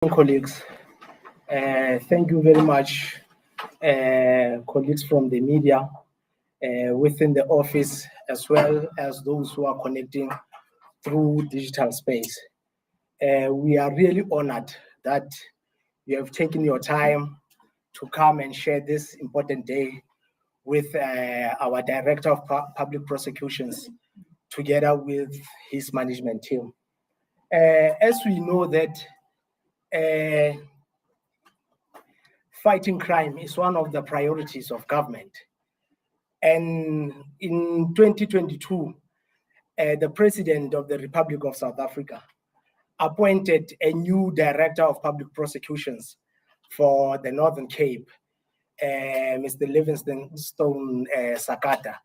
Colleagues, thank you very much, colleagues from the media within the office, as well as those who are connecting through digital space. We are really honored that you have taken your time to come and share this important day with our Director of Public Prosecutions, together with his management team. As we know that fighting crime is one of the priorities of government. And in 2022, the President of the Republic of South Africa appointed a new Director of Public Prosecutions for the Northern Cape, Mr. Livingstone Sakata,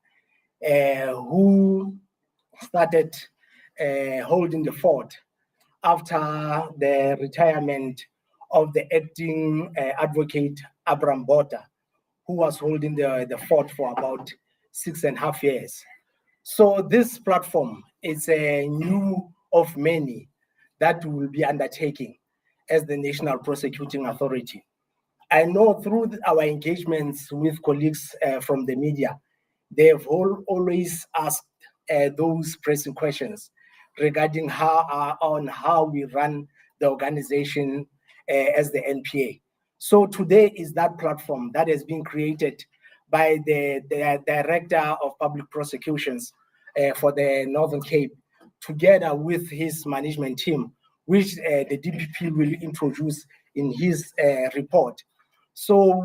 who started holding the fort after the retirement of the acting advocate Abraham Botha, who was holding the fort for about 6.5 years. So this platform is a new of many that we will be undertaking as the National Prosecuting Authority. I know through our engagements with colleagues from the media, they have always asked those pressing questions regarding how we run the organization as the NPA. So today is that platform that has been created by the Director of Public Prosecutions for the Northern Cape, together with his management team, which the DPP will introduce in his report. So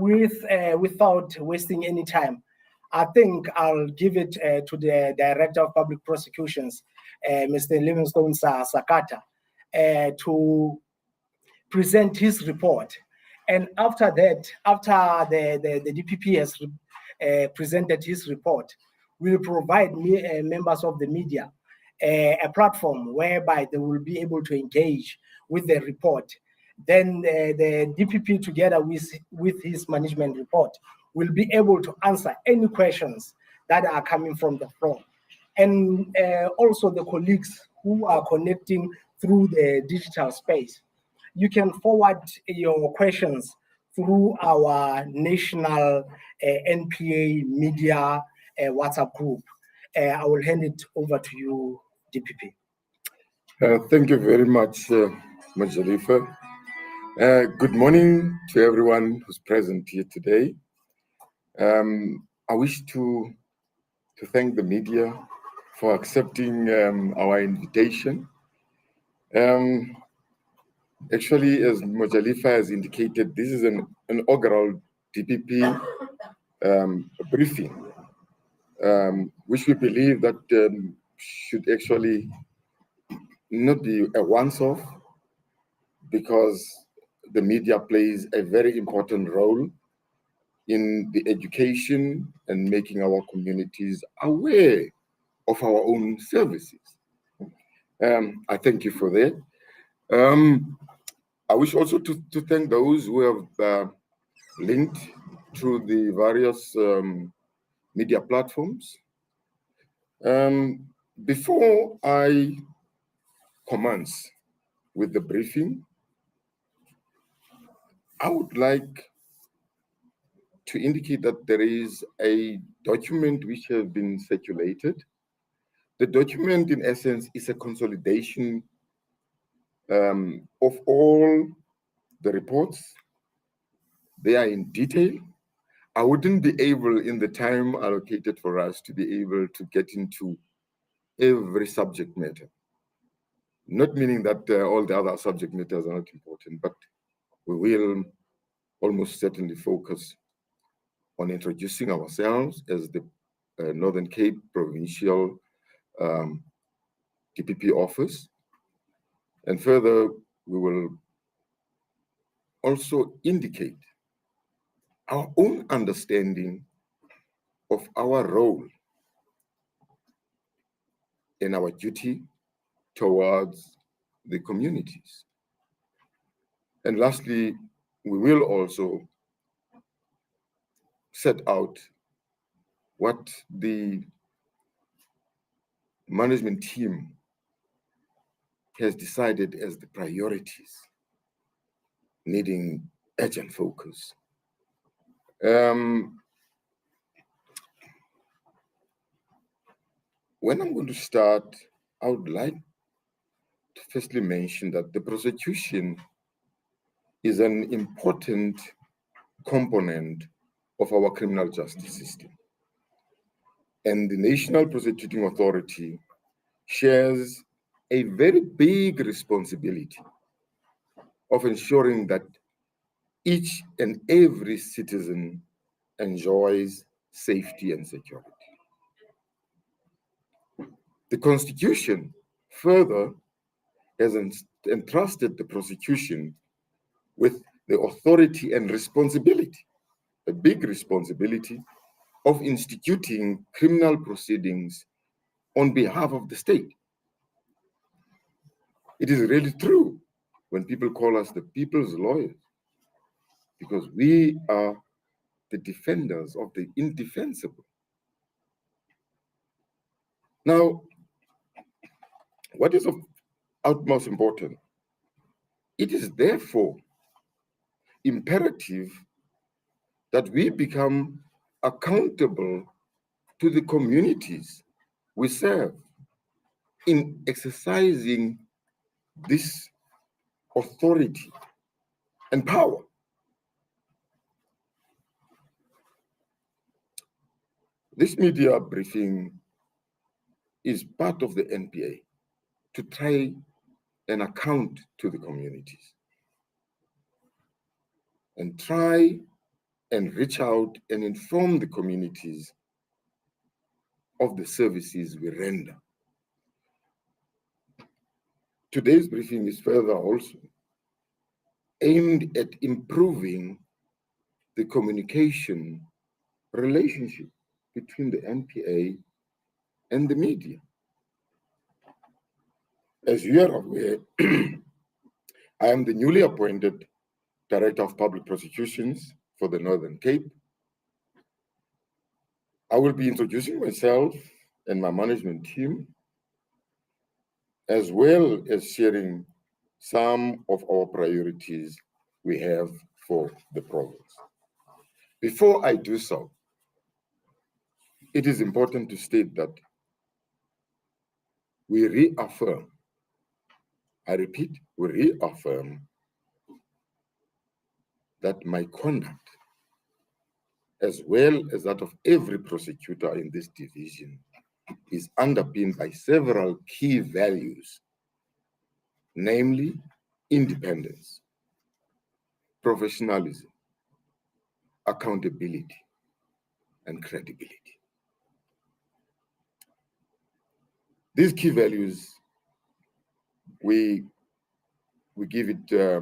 without wasting any time, I think I'll give it to the Director of Public Prosecutions, Mr. Livingstone Sakata, to present his report. And after that, after the DPP has presented his report, we'll provide members of the media a platform whereby they will be able to engage with the report. Then the DPP, together with his management report, will be able to answer any questions that are coming from the floor. And also the colleagues who are connecting through the digital space, you can forward your questions through our national NPA media WhatsApp group. I will hand it over to you, DPP. Thank you very much, Majalifa. Good morning to everyone who's present here today. I wish to thank the media for accepting our invitation. Actually, as Majalifa has indicated, this is an inaugural DPP briefing, which we believe that should actually not be a once-off, because the media plays a very important role in the education and making our communities aware of our own services. I thank you for that. I wish also to thank those who have linked through the various media platforms. Before I commence with the briefing, I would like to indicate that there is a document which has been circulated. The document, in essence, is a consolidation of all the reports. They are in detail. I wouldn't be able, in the time allocated for us, to be able to get into every subject matter. Not meaning that all the other subject matters are not important, but we will almost certainly focus on introducing ourselves as the Northern Cape Provincial DPP office. And further, we will also indicate our own understanding of our role and our duty towards the communities. And lastly, we will also set out what the management team has decided as the priorities needing urgent focus. When I'm going to start, I would like to firstly mention that the prosecution is an important component of our criminal justice system. And the National Prosecuting Authority shares a very big responsibility of ensuring that each and every citizen enjoys safety and security. The Constitution further has entrusted the prosecution with the authority and responsibility, a big responsibility, of instituting criminal proceedings on behalf of the state. It is really true when people call us the people's lawyers, because we are the defenders of the indefensible. Now, what is of utmost importance? It is therefore imperative that we become accountable to the communities we serve in exercising this authority and power. This media briefing is part of the NPA to try and account to the communities and try and reach out and inform the communities of the services we render. Today's briefing is further also aimed at improving the communication relationship between the NPA and the media. As you are aware, I am the newly appointed Director of Public Prosecutions for the Northern Cape. I will be introducing myself and my management team, as well as sharing some of our priorities we have for the province. Before I do so, it is important to state that we reaffirm, I repeat, we reaffirm that my conduct, as well as that of every prosecutor in this division, is underpinned by several key values, namely independence, professionalism, accountability, and credibility. These key values, we give it a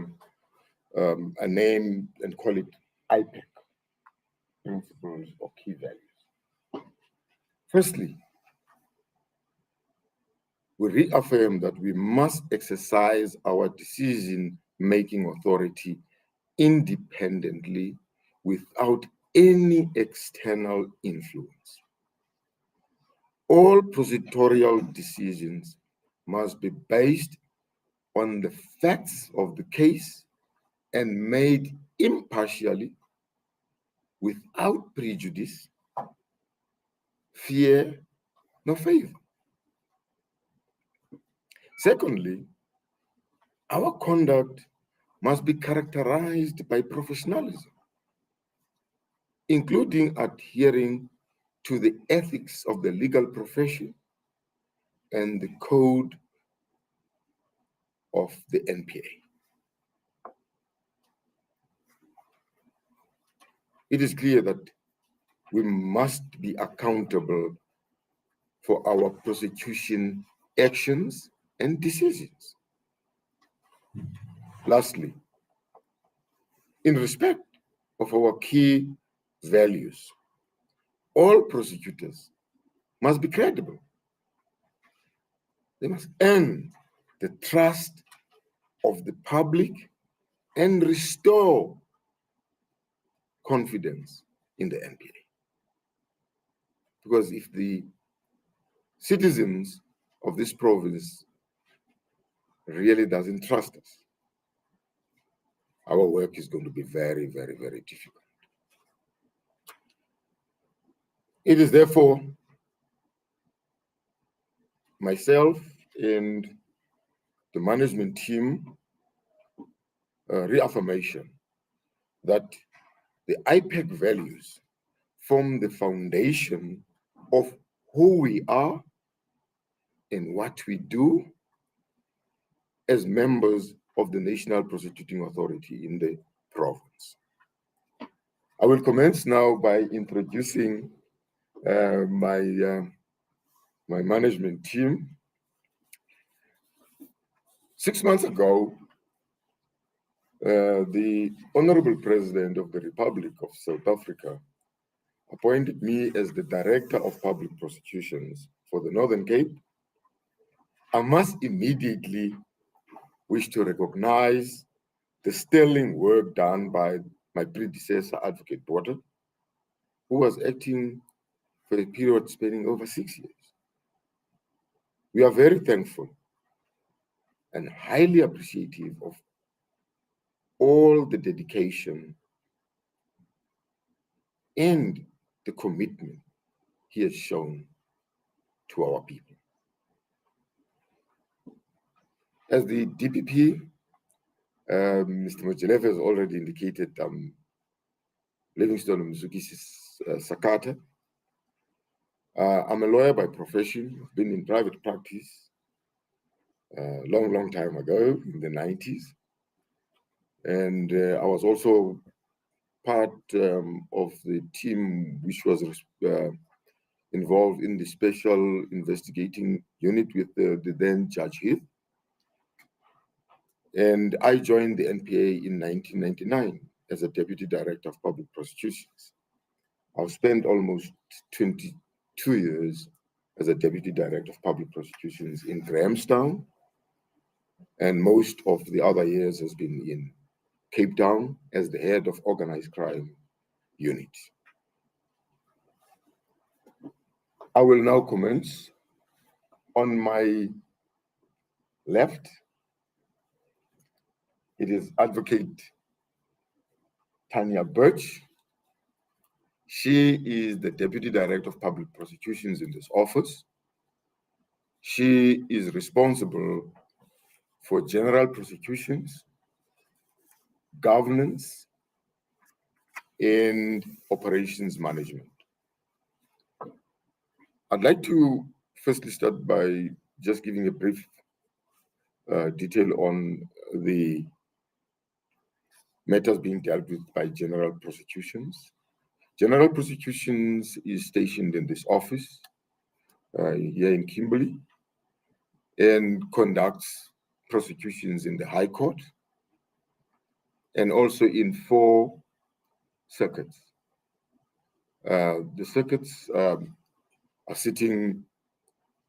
name and call it IPEC, principles or key values. Firstly, we reaffirm that we must exercise our decision-making authority independently without any external influence. All prosecutorial decisions must be based on the facts of the case and made impartially, without prejudice, fear, nor favor. Secondly, our conduct must be characterized by professionalism, including adhering to the ethics of the legal profession and the code of the NPA. It is clear that we must be accountable for our prosecution actions and decisions. Lastly, in respect of our key values, all prosecutors must be credible. They must earn the trust of the public and restore confidence in the NPA. Because if the citizens of this province really doesn't trust us, our work is going to be very, very, very difficult. It is therefore myself and the management team reaffirmation that the IPAC values form the foundation of who we are and what we do as members of the National Prosecuting Authority in the province. I will commence now by introducing my management team. 6 months ago, the Honorable President of the Republic of South Africa appointed me as the Director of Public Prosecutions for the Northern Cape. I must immediately wish to recognize the sterling work done by my predecessor, Advocate Botha, who was acting for a period spanning over 6 years. We are very thankful and highly appreciative of all the dedication and the commitment he has shown to our people. As the DPP, Mr. Mojalefa has already indicated, Livingstone Sakata. I'm a lawyer by profession. I've been in private practice a long time ago, in the 90s. And I was also part of the team which was involved in the special investigating unit with the then Judge Heath. And I joined the NPA in 1999 as a Deputy Director of Public Prosecutions. I've spent almost 22 years as a Deputy Director of Public Prosecutions in Grahamstown, and most of the other years has been in Cape Town as the head of Organized Crime Unit. I will now commence. On my left, it is Advocate Tanya Birch. She is the Deputy Director of Public Prosecutions in this office. She is responsible for general prosecutions, governance, and operations management. I'd like to firstly start by just giving a brief detail on the matters being dealt with by general prosecutions. General prosecutions is stationed in this office here in Kimberley and conducts prosecutions in the High Court and also in 4 circuits. The circuits are sitting,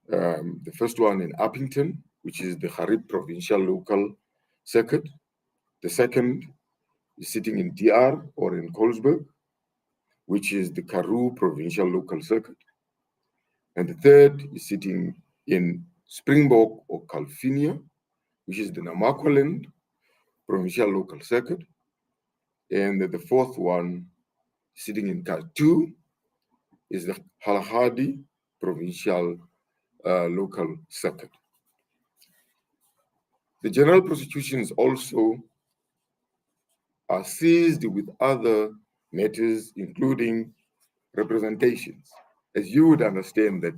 the first one in Uppington, which is the Harib Provincial Local Circuit. The second is sitting in DR or in Colesberg, which is the Karoo Provincial Local Circuit. And the third is sitting in Springbok or Calvinia, which is the Namaqualand Provincial Local Circuit. And the fourth one, sitting in Katu, is the Kalahari Provincial Local Circuit. The general prosecutions also are seized with other matters, including representations. As you would understand that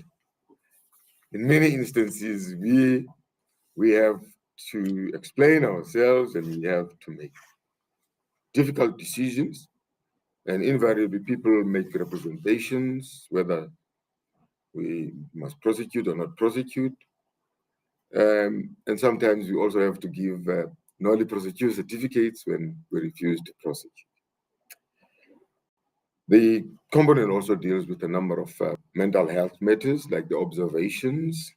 in many instances, we have to explain ourselves and we have to make difficult decisions, and invariably people make representations, whether we must prosecute or not prosecute. And sometimes we also have to give nolli prosecute certificates when we refuse to prosecute. The component also deals with a number of mental health matters like the observations,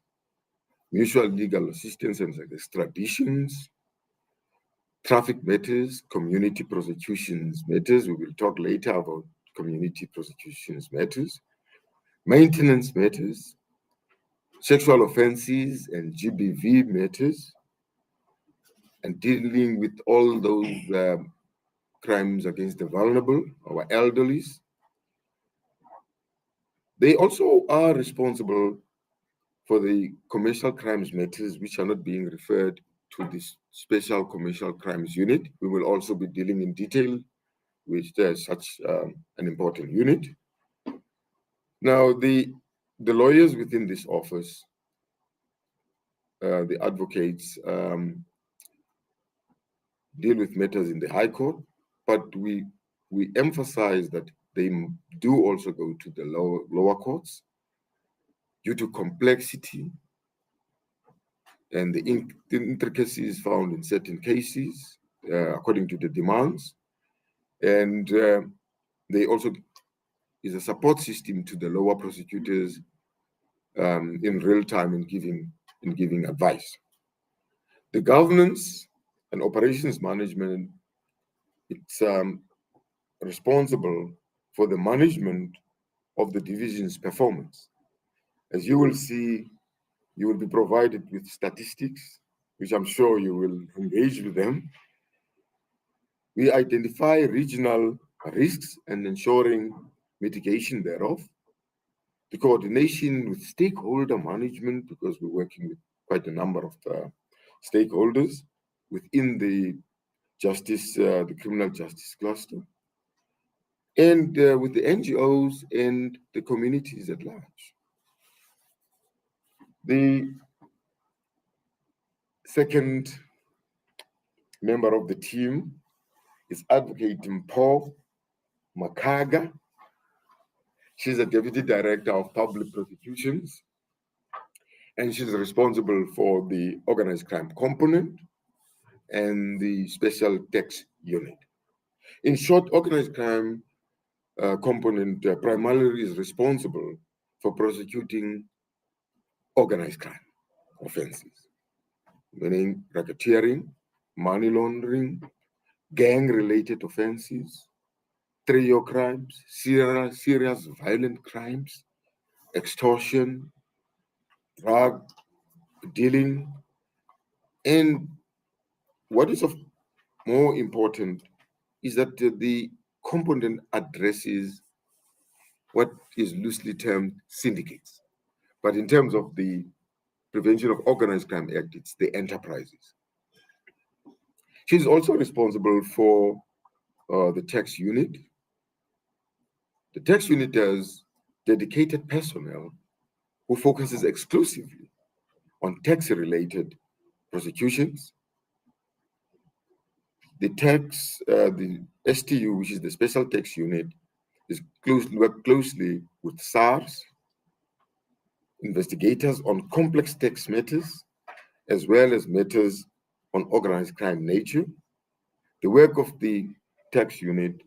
mutual legal assistance and extraditions, traffic matters, community prosecutions matters. We will talk later about community prosecutions matters, maintenance matters, sexual offenses and GBV matters, and dealing with all those crimes against the vulnerable, our elderlies. They also are responsible for the commercial crimes matters which are not being referred to this special commercial crimes unit. We will also be dealing in detail with such an important unit. Now, the lawyers within this office, the advocates, deal with matters in the High Court, but we emphasize that they do also go to the lower courts due to complexity and the intricacies found in certain cases, according to the demands. And they also is a support system to the lower prosecutors in real time in giving advice. The governance and operations management, it's responsible for the management of the division's performance. As you will see, you will be provided with statistics, which I'm sure you will engage with them. We identify regional risks and ensuring mitigation thereof. The coordination with stakeholder management, because we're working with quite a number of stakeholders within the criminal justice cluster, and with the NGOs and the communities at large. The second member of the team is Advocate Mpho Makaga. She's a Deputy Director of Public Prosecutions, and she's responsible for the organized crime component and the special tax unit. In short, organized crime component primarily is responsible for prosecuting organized crime offenses, meaning racketeering, money laundering, gang-related offenses, trio crimes, serious violent crimes, extortion, drug dealing, and what is of more important is that the component addresses what is loosely termed syndicates. But in terms of the Prevention of Organized Crime Act, it's the enterprises. She's also responsible for the tax unit. The tax unit has dedicated personnel who focuses exclusively on tax-related prosecutions. The STU, which is the Special Tax Unit, works closely with SARS, investigators on complex tax matters, as well as matters on organized crime nature. The work of the tax unit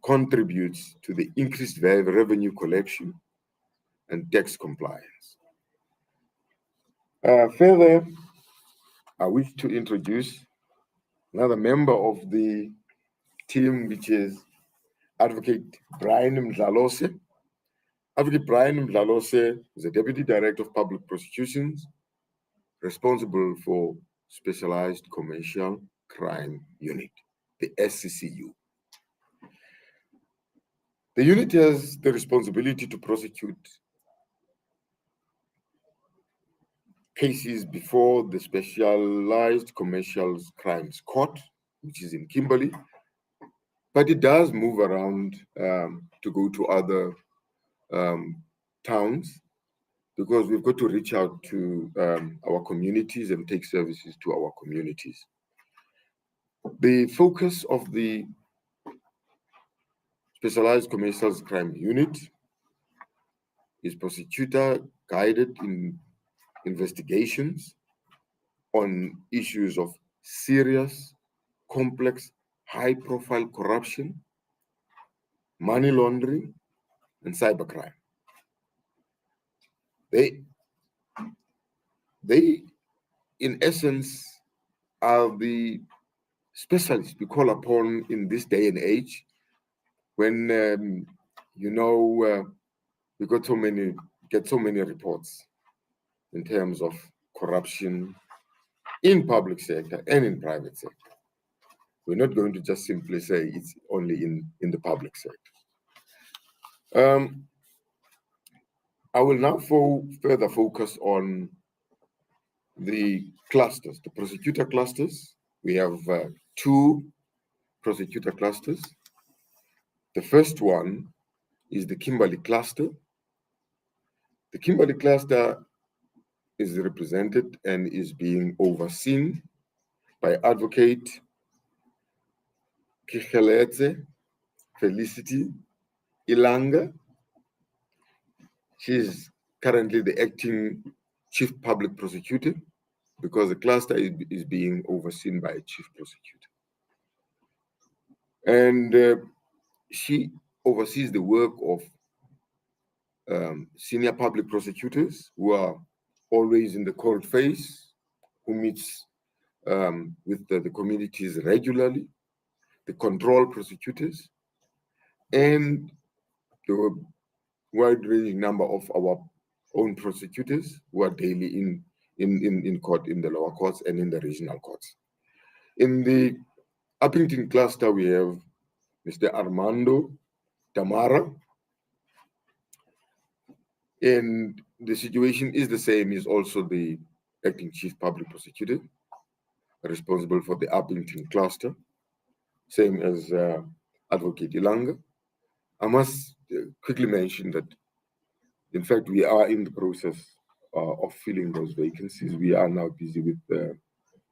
contributes to the increased revenue collection and tax compliance. Further, I wish to introduce another member of the team, which is Advocate Brian Mdlalose. Advocate Brian Mdlalose is the Deputy Director of Public Prosecutions, responsible for Specialized Commercial Crime Unit, the SCCU. The unit has the responsibility to prosecute cases before the Specialized Commercial Crimes Court, which is in Kimberley, but it does move around to go to other towns, because we've got to reach out to our communities and take services to our communities. The focus of the Specialized Commercial Crime Unit is prosecutor-guided in investigations on issues of serious, complex, high-profile corruption, money laundering, and cybercrime. They, in essence, are the specialists we call upon in this day and age when, we get so many reports in terms of corruption in public sector and in private sector. We're not going to just simply say it's only in the public sector. I will now further focus on the clusters, the prosecutor clusters. We have 2 prosecutor clusters. The first one is the Kimberley cluster. The Kimberley cluster is represented and is being overseen by Advocate Kikheletse Felicity Ilanga. She's currently the acting chief public prosecutor because the cluster is being overseen by a chief prosecutor. And she oversees the work of senior public prosecutors who are always in the court face, who meets with the communities regularly, the control prosecutors, and the wide-ranging number of our own prosecutors who are daily in court, in the lower courts and in the regional courts. In the Uppington cluster, we have Mr. Armando Tamara, and the situation is the same. He's also the acting chief public prosecutor, responsible for the Uppington cluster, same as Advocate Ilanga. I must quickly mention that, in fact, we are in the process of filling those vacancies. We are now busy with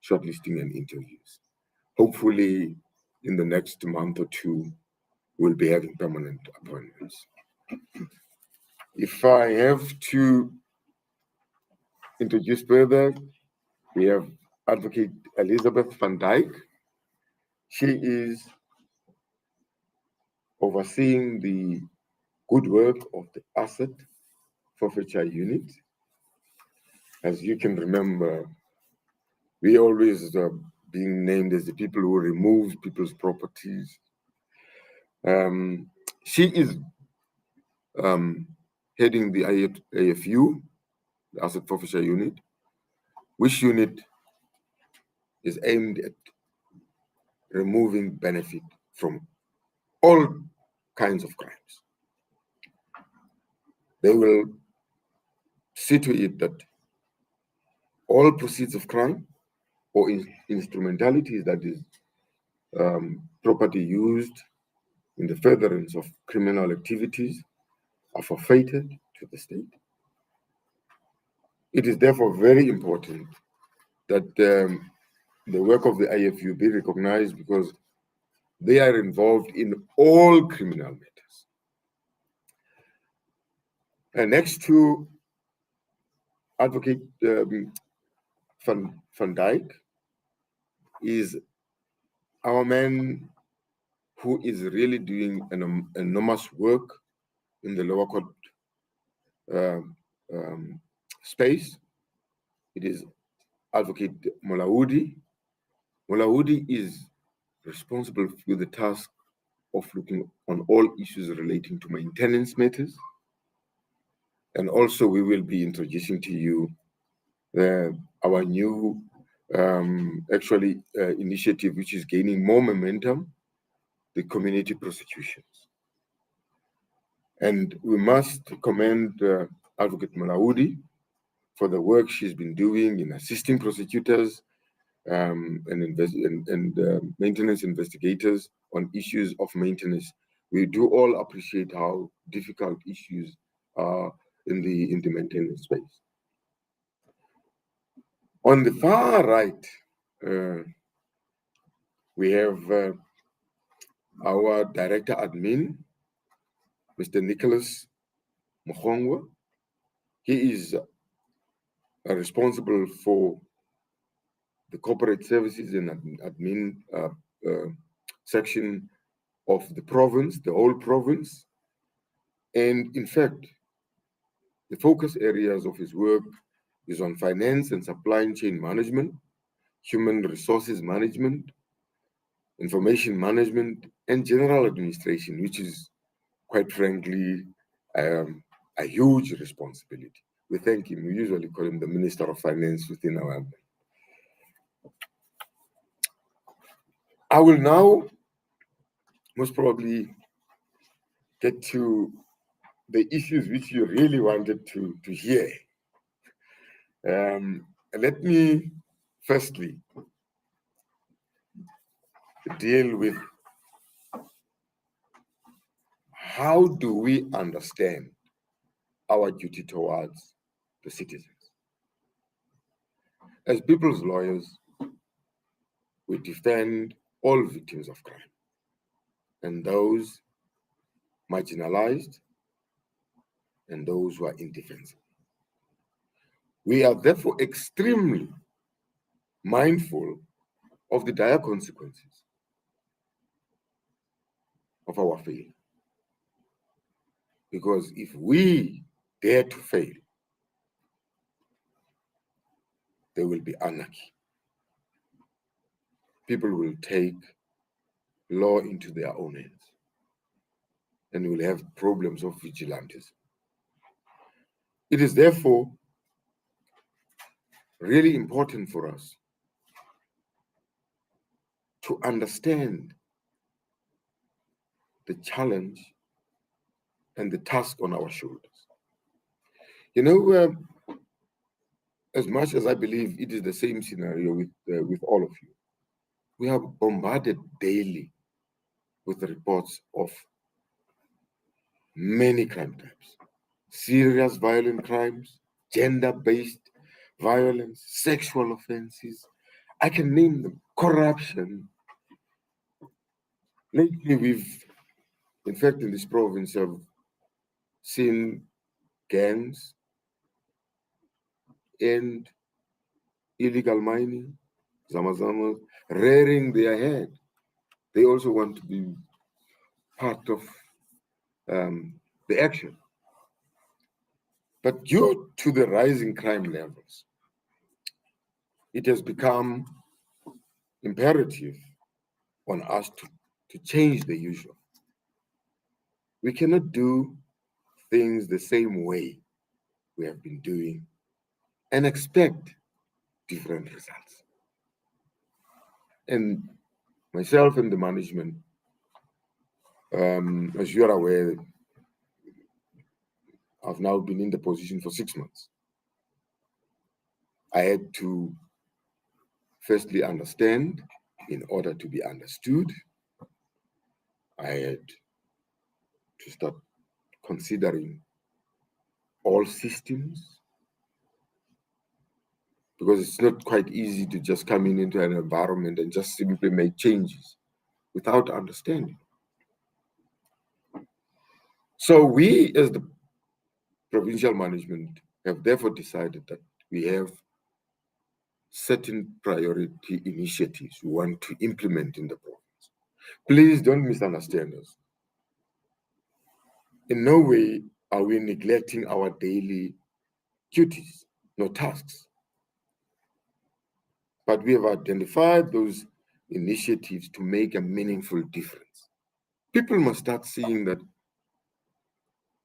shortlisting and interviews. Hopefully, in the next month or 2, we'll be having permanent appointments. If I have to introduce further, we have Advocate Elizabeth van Dijk. She is overseeing the good work of the asset forfeiture unit. As you can remember, we always being named as the people who remove people's properties. She is heading the AFU, the asset forfeiture unit, which unit is aimed at removing benefit from all kinds of crimes. They will see to it that all proceeds of crime or instrumentalities, that is, property used in the furtherance of criminal activities, are forfeited to the state. It is therefore very important that the work of the IFU be recognized, because they are involved in all criminal matters. And next to Advocate Van Dijk is our man who is really doing an enormous work in the lower court space. It is Advocate Molaudi. Molaudi is responsible for the task of looking on all issues relating to maintenance matters. And also we will be introducing to you our new initiative, which is gaining more momentum, the community prosecutions. And we must commend Advocate Molaudi for the work she's been doing in assisting prosecutors and maintenance investigators on issues of maintenance. We do all appreciate how difficult issues are in the maintenance space. On the far right, we have our Director Admin, Mr. Nicholas Mkhongwa. He is responsible for the corporate services and admin section of the province, the whole province. And in fact, the focus areas of his work is on finance and supply chain management, human resources management, information management, and general administration, which is, quite frankly, a huge responsibility. We thank him. We usually call him the Minister of Finance within our government. I will now most probably get to the issues which you really wanted to hear. Let me firstly deal with how do we understand our duty towards the citizens. As people's lawyers, we defend all victims of crime and those marginalized and those who are indefensible. We are therefore extremely mindful of the dire consequences of our failure. Because if we dare to fail, there will be anarchy. People will take law into their own hands and will have problems of vigilantism. It is therefore really important for us to understand the challenge and the task on our shoulders. You know, as much as I believe it is the same scenario with all of you, we are bombarded daily with reports of many crime types: serious violent crimes, gender-based violence, sexual offenses. I can name them, corruption. Lately, we've, in fact, in this province, have seen gangs and illegal mining, Zamazamas, rearing their head. They also want to be part of the action. But due to the rising crime levels, it has become imperative on us to change the usual. We cannot do things the same way we have been doing and expect different results. And myself and the management, as you are aware, I've now been in the position for 6 months. I had to firstly understand in order to be understood. I had to start considering all systems, because it's not quite easy to just come into an environment and just simply make changes without understanding. So we, as the provincial management, have therefore decided that we have certain priority initiatives we want to implement in the province. Please don't misunderstand us. In no way are we neglecting our daily duties, no tasks. But we have identified those initiatives to make a meaningful difference. People must start seeing that,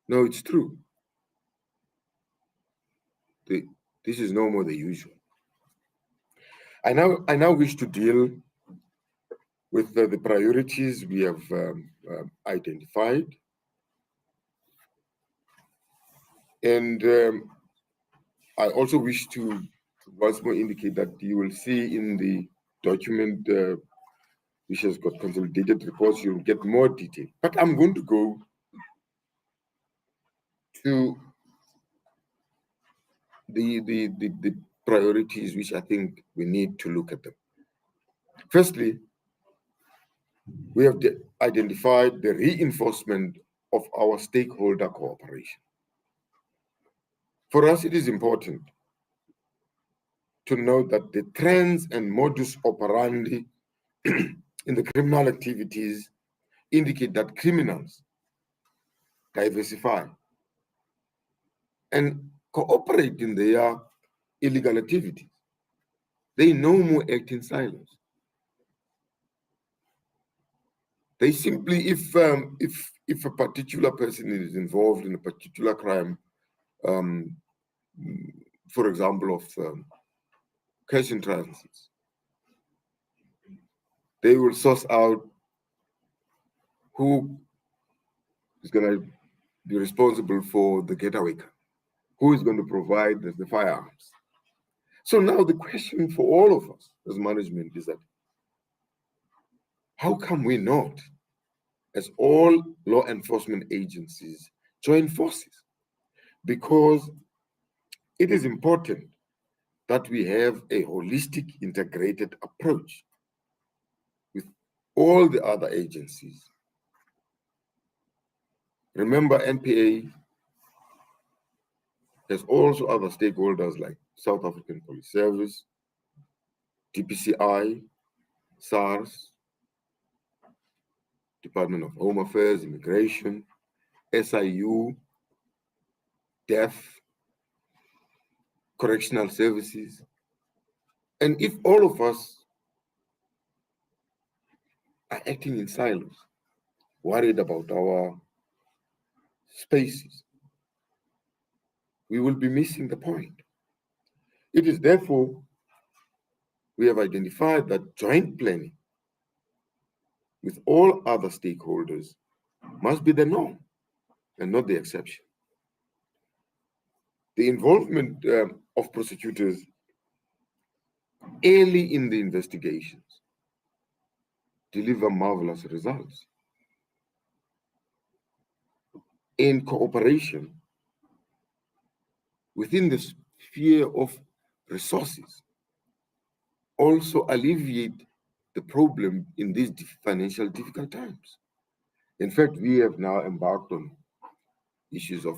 no, it's true. This is no more the usual. I now wish to deal with the priorities we have identified. And I also wish to once more indicate that you will see in the document which has got consolidated reports, you'll get more detail. But I'm going to go to the priorities which I think we need to look at them. Firstly, we have identified the reinforcement of our stakeholder cooperation. For us, it is important to note that the trends and modus operandi in the criminal activities indicate that criminals diversify and cooperate in their illegal activities. They no more act in silence. They simply, if a particular person is involved in a particular crime, for example, of cash in transits, they will source out who is going to be responsible for the getaway car, who is going to provide the firearms. So now the question for all of us as management is that how come we not, as all law enforcement agencies, join forces? Because it is important that we have a holistic, integrated approach with all the other agencies. Remember, NPA has also other stakeholders like South African Police Service, DPCI, SARS, Department of Home Affairs, Immigration, SIU, DEF, Correctional Services. And if all of us are acting in silos, worried about our spaces, we will be missing the point. It is therefore we have identified that joint planning with all other stakeholders must be the norm and not the exception. The involvement of prosecutors early in the investigations deliver marvelous results. In cooperation within the sphere of resources, also alleviate the problem in these financial difficult times. In fact, we have now embarked on issues of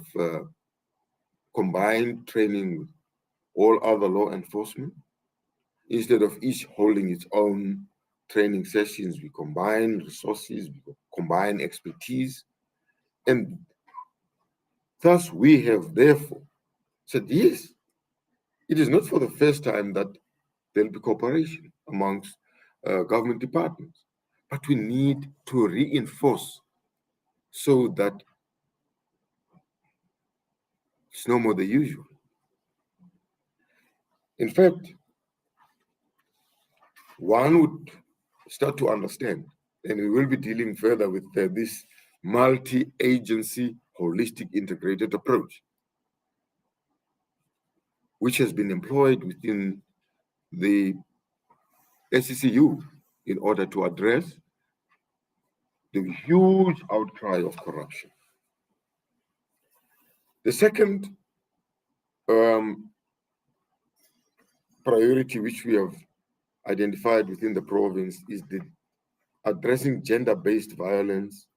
combined training with all other law enforcement. Instead of each holding its own training sessions, we combine resources, we combine expertise, and thus we have therefore said, yes, it is not for the first time that there'll be cooperation amongst government departments, but we need to reinforce so that it's no more the usual. In fact, one would start to understand, and we will be dealing further with this multi-agency, holistic, integrated approach, which has been employed within the SCCU in order to address the huge outcry of corruption. The second priority which we have identified within the province is the addressing gender-based violence,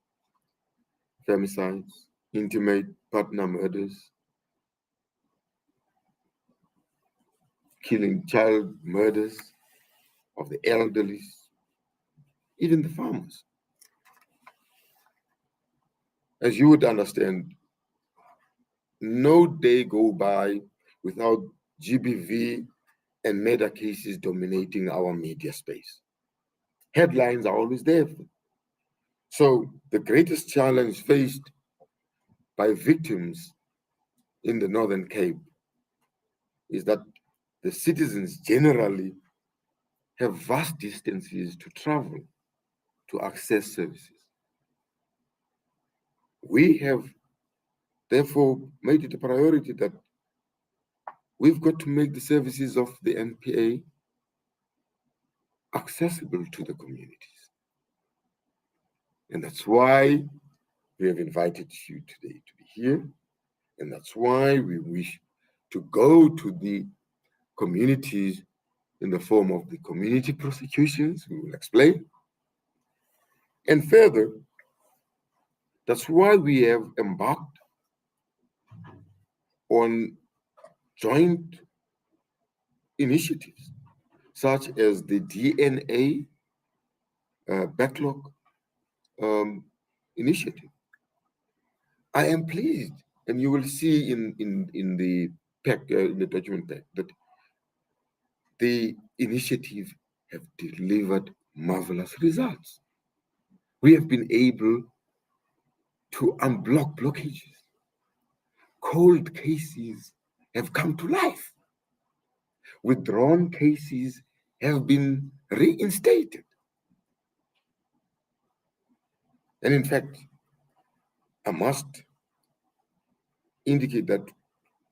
femicides, intimate partner murders, killing child murders of the elderly, even the farmers. As you would understand, no day go by without GBV and murder cases dominating our media space. Headlines are always there. So the greatest challenge faced by victims in the Northern Cape is that the citizens generally have vast distances to travel to access services. We have therefore made it a priority that we've got to make the services of the NPA accessible to the communities. And that's why we have invited you today to be here. And that's why we wish to go to the communities in the form of the community prosecutions, we will explain. And further, that's why we have embarked on joint initiatives, such as the DNA backlog initiative. I am pleased, and you will see in the pack, in the document pack, that the initiative have delivered marvelous results. We have been able to unblock blockages. Cold cases have come to life. Withdrawn cases have been reinstated. And in fact, I must indicate that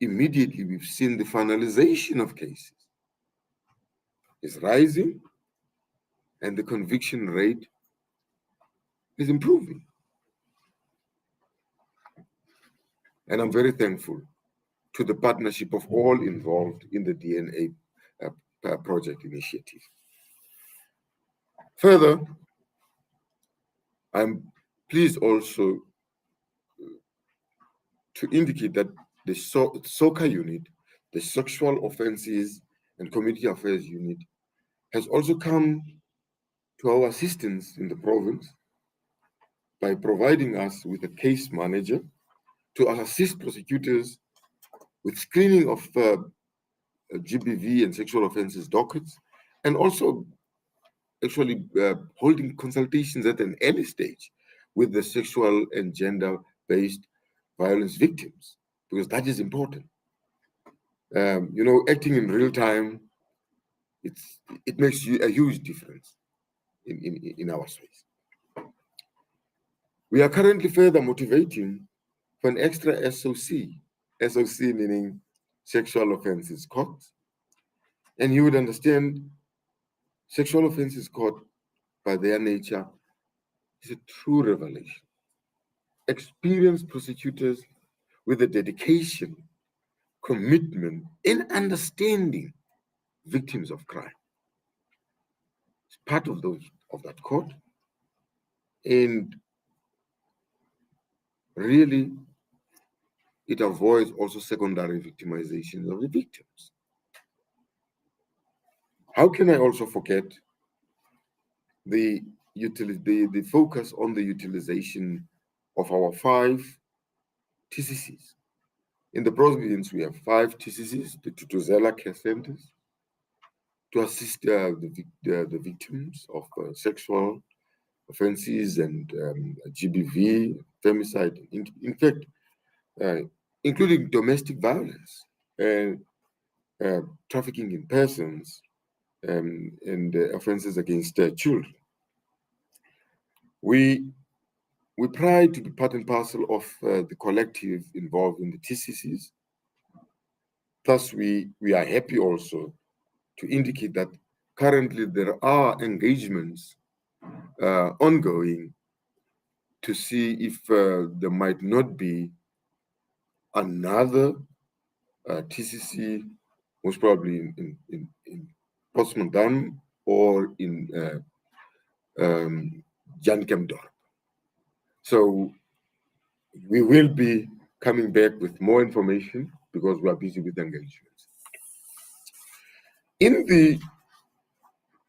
immediately we've seen the finalization of cases is rising and the conviction rate is improving. And I'm very thankful to the partnership of all involved in the DNA project initiative. Further, I'm pleased also to indicate that the SOCA unit, the Sexual Offences and Community Affairs unit, has also come to our assistance in the province by providing us with a case manager to assist prosecutors with screening of GBV and sexual offences dockets, and also actually holding consultations at an early stage with the sexual and gender-based violence victims, because that is important. Acting in real time, it makes a huge difference in our space. We are currently further motivating for an extra SOC meaning sexual offences court. And you would understand sexual offences court, by their nature, is a true revelation. Experienced prosecutors with a dedication, commitment, and understanding victims of crime. It's part of that court. And really, it avoids also secondary victimizations of the victims. How can I also forget the focus on the utilization of our 5 TCCs? In the province, we have 5 TCCs, the Tutuzela care centers, to assist the victims of sexual offenses and GBV, femicide, in fact, including domestic violence and trafficking in persons, and offenses against children. We pride to be part and parcel of the collective involved in the TCCs. Thus, we are happy also to indicate that currently there are engagements ongoing to see if there might not be another TCC, most probably in Postmodern or in Jan Kemdorp. So we will be coming back with more information because we are busy with engagements. In the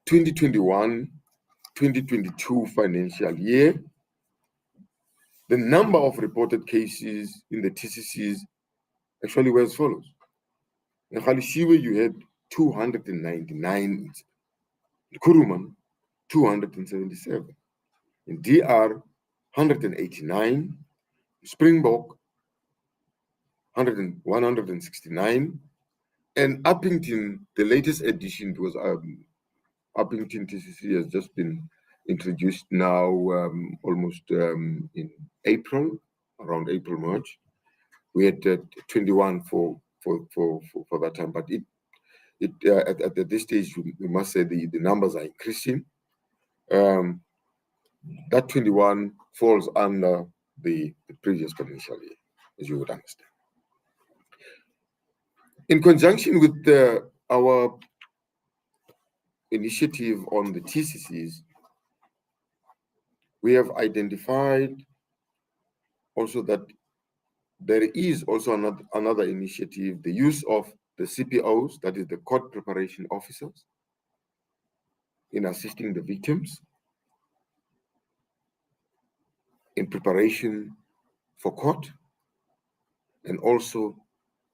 2021-2022 financial year, the number of reported cases in the TCCs actually were as follows. In Khalishiwe, you had 299 incidents. In Kuruman, 277. In DR, 189. Springbok, 169. And Uppington, the latest edition was Uppington TCC has just been introduced now, almost in April, around April, March. We had 21 for that time, but at this stage, we must say the numbers are increasing. That 21 falls under the previous financial year, as you would understand. In conjunction with our initiative on the TCCs, we have identified also that there is also another initiative, the use of the CPOs, that is the court preparation officers, in assisting the victims in preparation for court, and also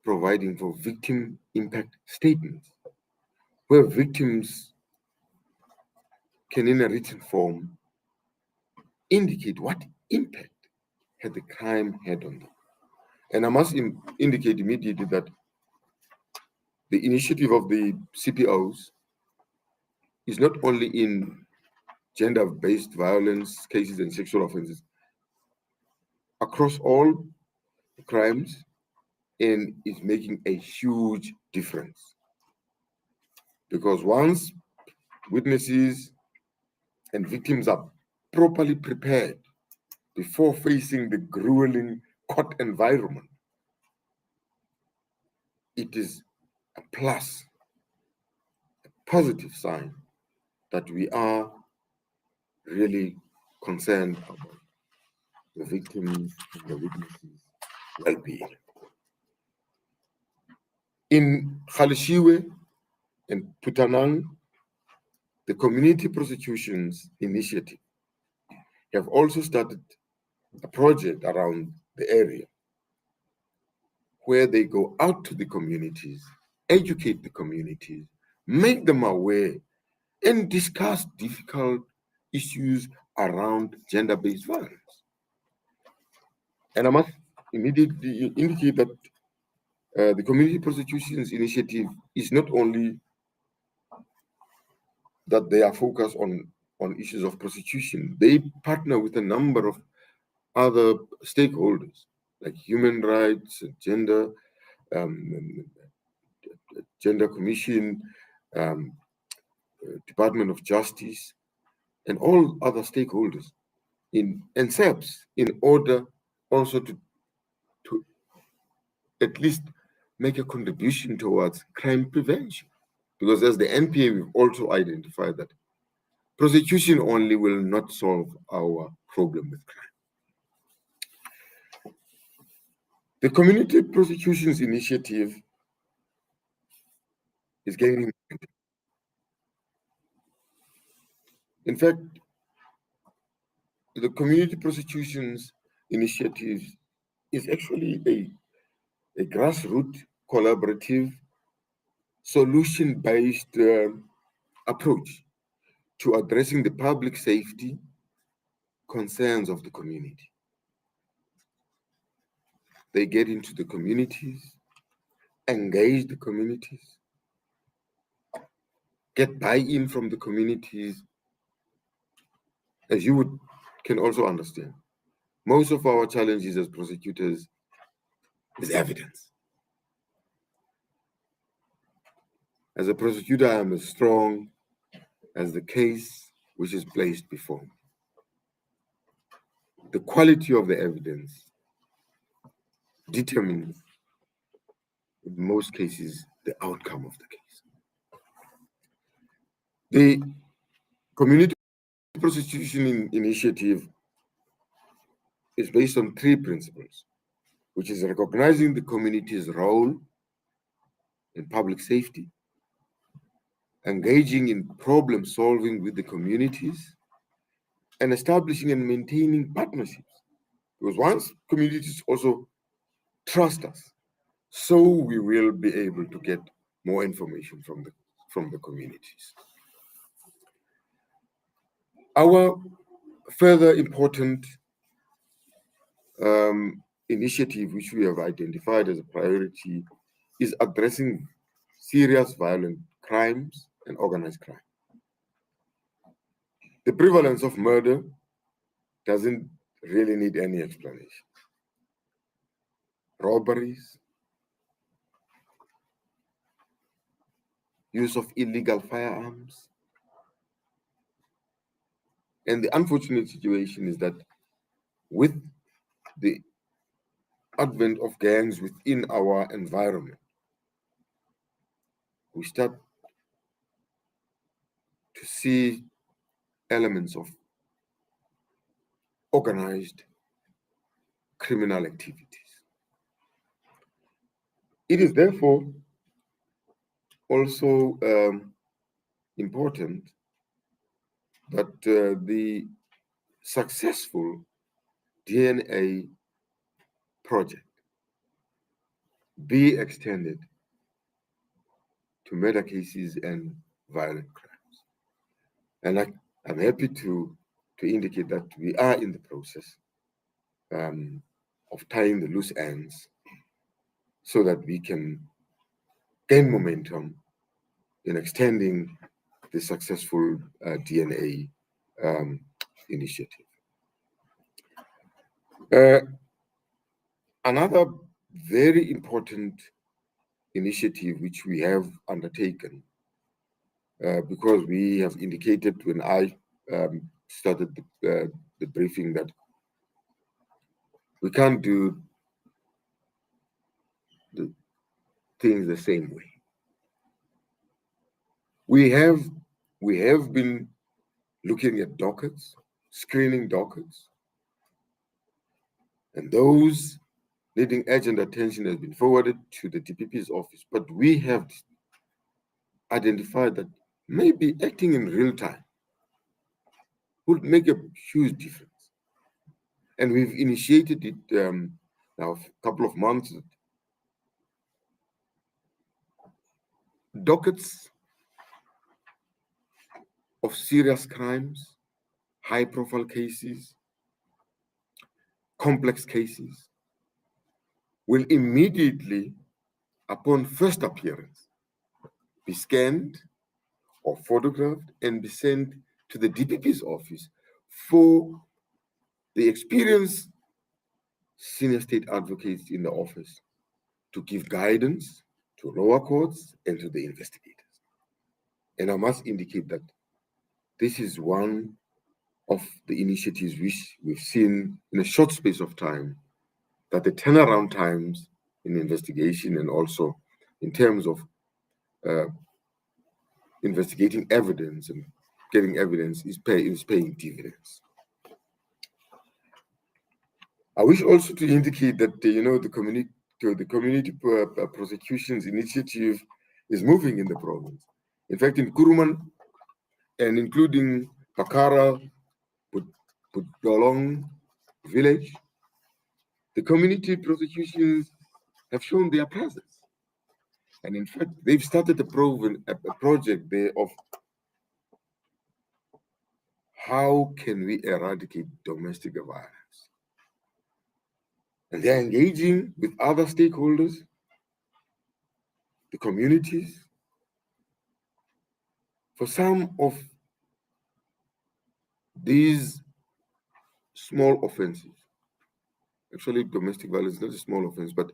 providing for victim impact statements, where victims can, in a written form, indicate what impact had the crime had on them. And I must indicate immediately that the initiative of the CPOs is not only in gender-based violence cases and sexual offenses, across all crimes and is making a huge difference. Because once witnesses and victims are properly prepared before facing the grueling court environment, it is a plus, a positive sign that we are really concerned about the victims and the witnesses' well-being. In Khalishiwe and Putanang, the Community Prosecutions Initiative have also started a project around the area where they go out to the communities, educate the communities, make them aware, and discuss difficult issues around gender-based violence. And I must immediately indicate that the Community Prosecutions Initiative is not only that they are focused on issues of prosecution, they partner with a number of other stakeholders like human rights, gender commission, Department of Justice, and all other stakeholders and SEPs in order also to at least make a contribution towards crime prevention. Because as the NPA, we've also identified that prosecution only will not solve our problem with crime. The Community Prosecutions Initiative is gaining. In fact, the Community Prosecutions Initiative is actually a grassroots, collaborative, solution-based approach to addressing the public safety concerns of the community. They get into the communities, engage the communities, get buy-in from the communities. As you can also understand, most of our challenges as prosecutors is evidence. As a prosecutor, I am as strong as the case which is placed before me. The quality of the evidence determines, in most cases, the outcome of the case. The Community Prosecution Initiative is based on 3 principles, which is recognizing the community's role in public safety, engaging in problem solving with the communities, and establishing and maintaining partnerships. Because once communities also trust us, so we will be able to get more information from the communities. Our further important initiative, which we have identified as a priority, is addressing serious violent crimes and organized crime. The prevalence of murder doesn't really need any explanation. Robberies, use of illegal firearms. And the unfortunate situation is that with the advent of gangs within our environment, we start to see elements of organized criminal activities. It is therefore also important that the successful DNA project be extended to murder cases and violent crimes. And I'm happy to indicate that we are in the process of tying the loose ends so that we can gain momentum in extending the successful DNA initiative. Another very important initiative which we have undertaken, because we have indicated when I started the briefing that we can't do the things the same way. We have been looking at dockets, screening dockets, and those needing urgent attention has been forwarded to the DPP's office. But we have identified that maybe acting in real time would make a huge difference. And we've initiated it now a couple of months. Dockets of serious crimes, high-profile cases, complex cases, will immediately, upon first appearance, be scanned or photographed and be sent to the DPP's office for the experienced senior state advocates in the office to give guidance to lower courts and to the investigators. And I must indicate that this is one of the initiatives which we've seen in a short space of time, that the turnaround times in investigation and also in terms of investigating evidence and getting evidence is paying dividends. I wish also to indicate that the community prosecutions initiative is moving in the province. In fact, in Kuruman and including Pakara, Putdolong village, the community prosecutions have shown their presence. And in fact, they've started a project there of how can we eradicate domestic violence. And they're engaging with other stakeholders, the communities. For some of these small offenses, actually domestic violence is not a small offense, but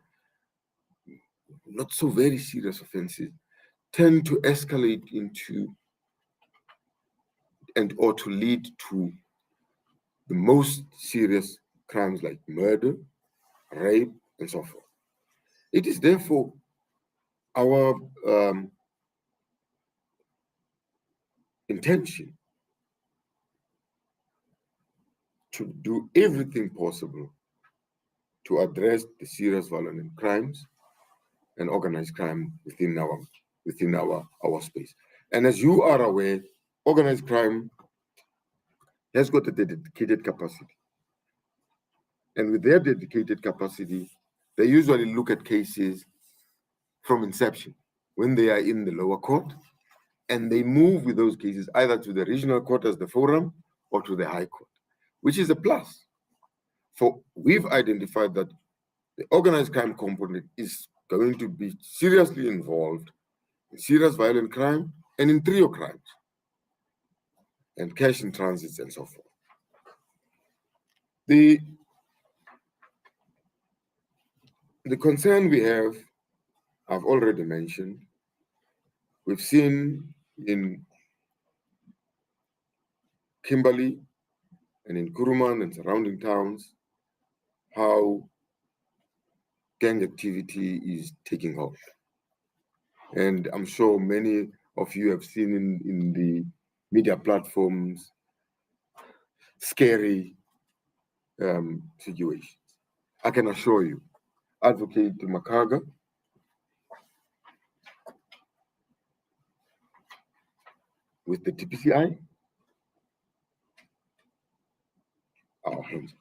not so very serious offenses, tend to escalate into or to lead to the most serious crimes like murder, rape, and so forth. It is therefore our intention to do everything possible to address the serious violent crimes and organized crime within our space. And as you are aware, organized crime has got a dedicated capacity. And with their dedicated capacity, they usually look at cases from inception, when they are in the lower court, and they move with those cases either to the regional court as the forum or to the high court, which is a plus. For we've identified that the organized crime component is going to be seriously involved in serious violent crime and in trio crimes, and cash in transits and so forth. The concern we have, I've already mentioned. We've seen in Kimberley and in Kuruman and surrounding towns how gang activity is taking off. And I'm sure many of you have seen in the media platforms scary situations. I can assure you, Advocate Makaga with the TPCI, our hands,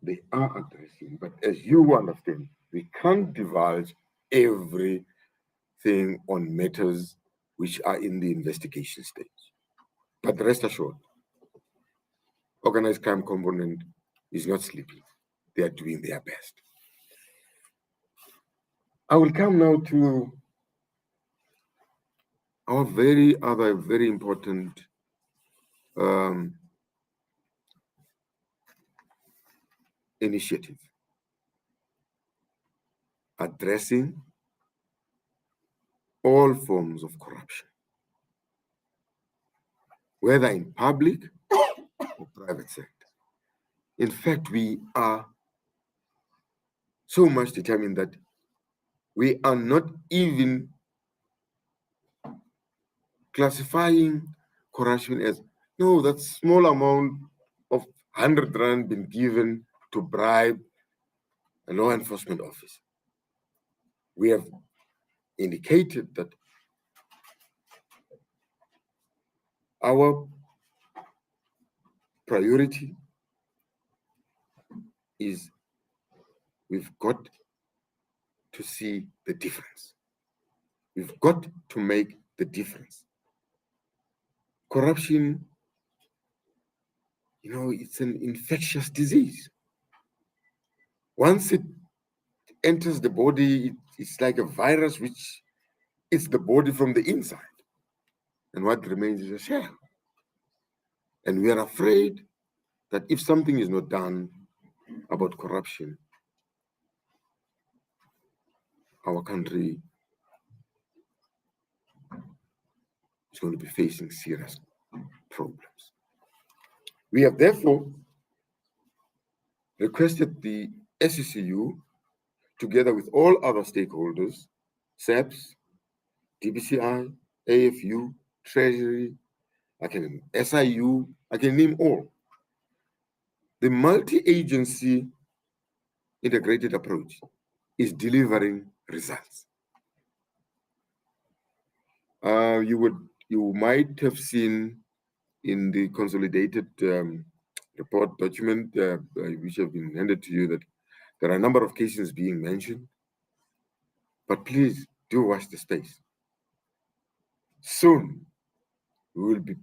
they are addressing, but as you understand, we can't divulge everything on matters which are in the investigation stage. But rest assured, organized crime component is not sleeping. They are doing their best. I will come now to our other very important initiative. addressing all forms of corruption, whether in public or private sector. In fact, we are so much determined that we are not even classifying corruption as, no, that small amount of 100 rand been given to bribe a law enforcement officer. We have indicated that our priority is we've got to see the difference. We've got to make the difference. Corruption, it's an infectious disease. Once it enters the body, it's like a virus which eats the body from the inside. And what remains is a shell. And we are afraid that if something is not done about corruption, our country is going to be facing serious problems. We have therefore requested the SCCU, together with all other stakeholders, SAPS, DPCI, AFU, Treasury, SIU, I can name all. The multi-agency integrated approach is delivering results. You might have seen in the consolidated report document which have been handed to you that there are a number of cases being mentioned, but please do watch the space. Soon, we will be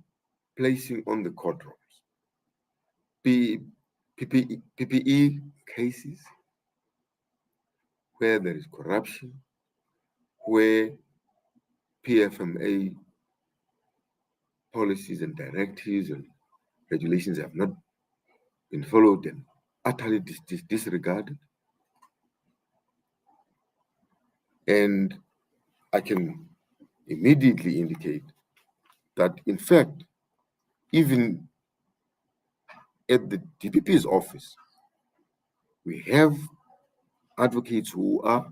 placing on the courtrooms PPE cases where there is corruption, where PFMA policies and directives and regulations have not been followed and utterly disregarded. And I can immediately indicate that, in fact, even at the DPP's office, we have advocates who are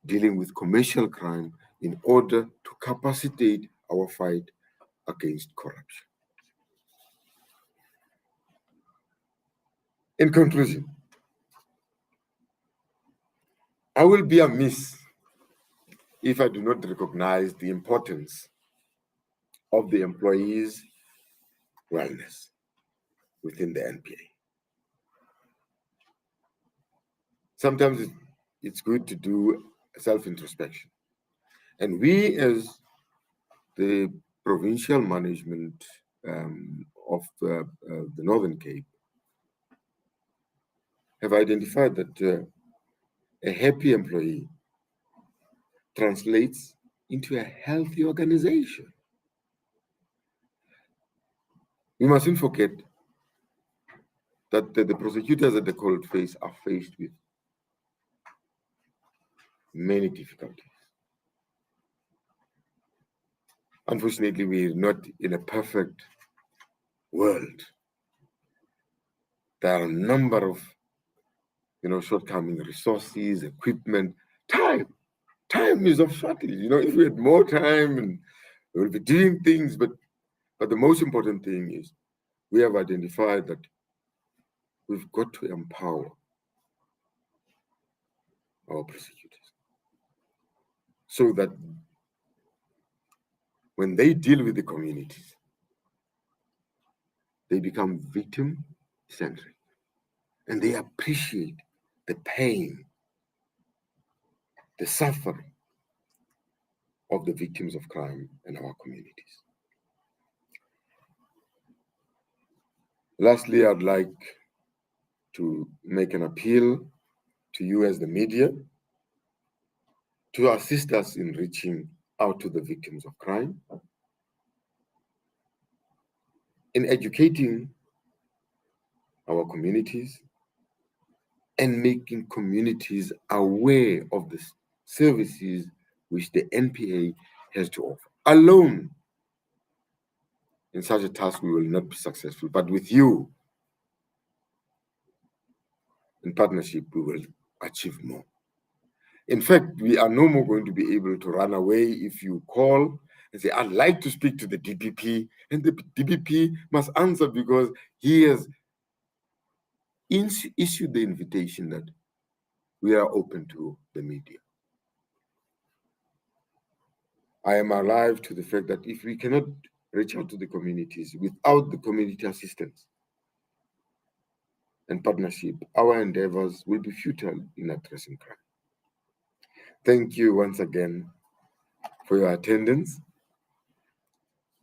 dealing with commercial crime in order to capacitate our fight against corruption. In conclusion, I will be amiss if I do not recognize the importance of the employees' wellness within the NPA. Sometimes it's good to do self-introspection. And we, as the provincial management of the Northern Cape, have identified that a happy employee translates into a healthy organization. We mustn't forget that the prosecutors at the cold face are faced with many difficulties. Unfortunately, we're not in a perfect world. There are a number of shortcoming resources, equipment, time. Time is of shortage. If we had more time, and we will be doing things, but the most important thing is we have identified that we've got to empower our prosecutors so that when they deal with the communities, they become victim-centric and they appreciate the pain, the suffering of the victims of crime in our communities. Lastly, I'd like to make an appeal to you as the media to assist us in reaching out to the victims of crime, in educating our communities, and making communities aware of the services which the NPA has to offer. Alone, in such a task, we will not be successful, but with you, in partnership, we will achieve more. In fact, we are no more going to be able to run away if you call and say, I'd like to speak to the DPP, and the DPP must answer because he has issued the invitation that we are open to the media. I am alive to the fact that if we cannot reach out to the communities without the community assistance and partnership, our endeavors will be futile in addressing crime. Thank you once again for your attendance.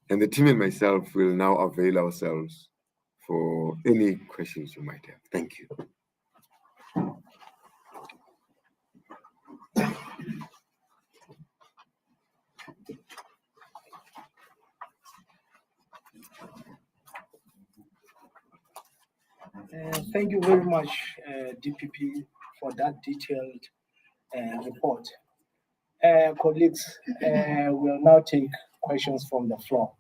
And the team and myself will now avail ourselves for any questions you might have. Thank you. Thank you very much, DPP, for that detailed report. Colleagues, we'll now take questions from the floor.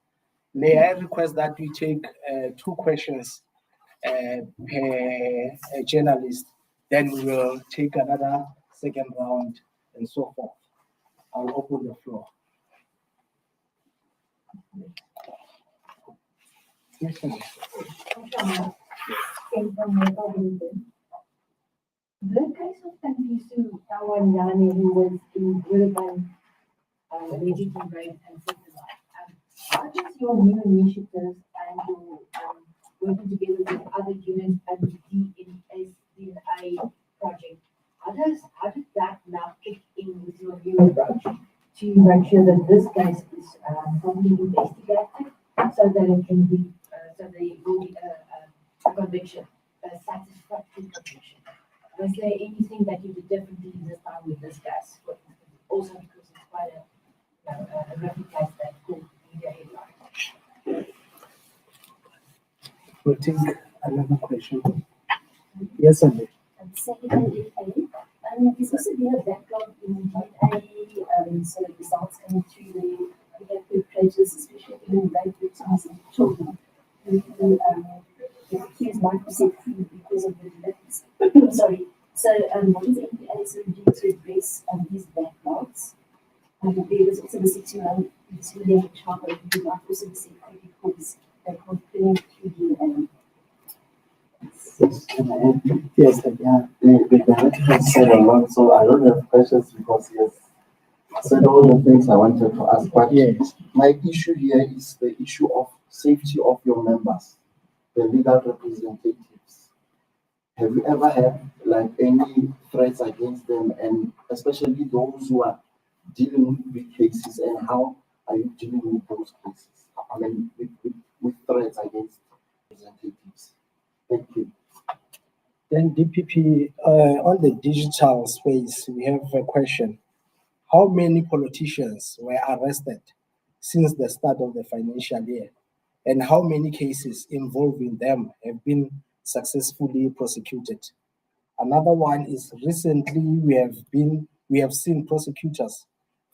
May I request that we take 2 questions per journalist, then we will take another second round and so forth. I'll open the floor. Yes, the case of Tangisu Tawanyane, who was in Durban, allegedly raped and victimized, what is your new initiatives and your working together with other units and the DNA project? How did that now fit in with your new approach to make sure that this case is properly investigated so that it can be, so there will be a conviction, a satisfactory conviction? Was there anything that you did differently this time with this case? Also because it's quite a rapid case that could media headline. We'll take another question. Yes, Andy. Secondly, there's also been a backlog in DNA sort of results coming through the perpetrators, especially in rape victims and children who the accused might be set free because of the delays. Sorry. So, what is the NPA sort of doing to address these backlogs? There was also the 6-year-old child who might also be set free because they can't claim through DNA. Yes, the director has said a lot, so I don't have questions because he has said all the things I wanted to ask. But yes, my issue here is the issue of safety of your members, the legal representatives. Have you ever had like any threats against them, and especially those who are dealing with cases, and how are you dealing with those cases? I mean, with threats against representatives. Thank you. then DPP, on the digital space, we have a question. How many politicians were arrested since the start of the financial year? And how many cases involving them have been successfully prosecuted? Another one is recently we have seen prosecutors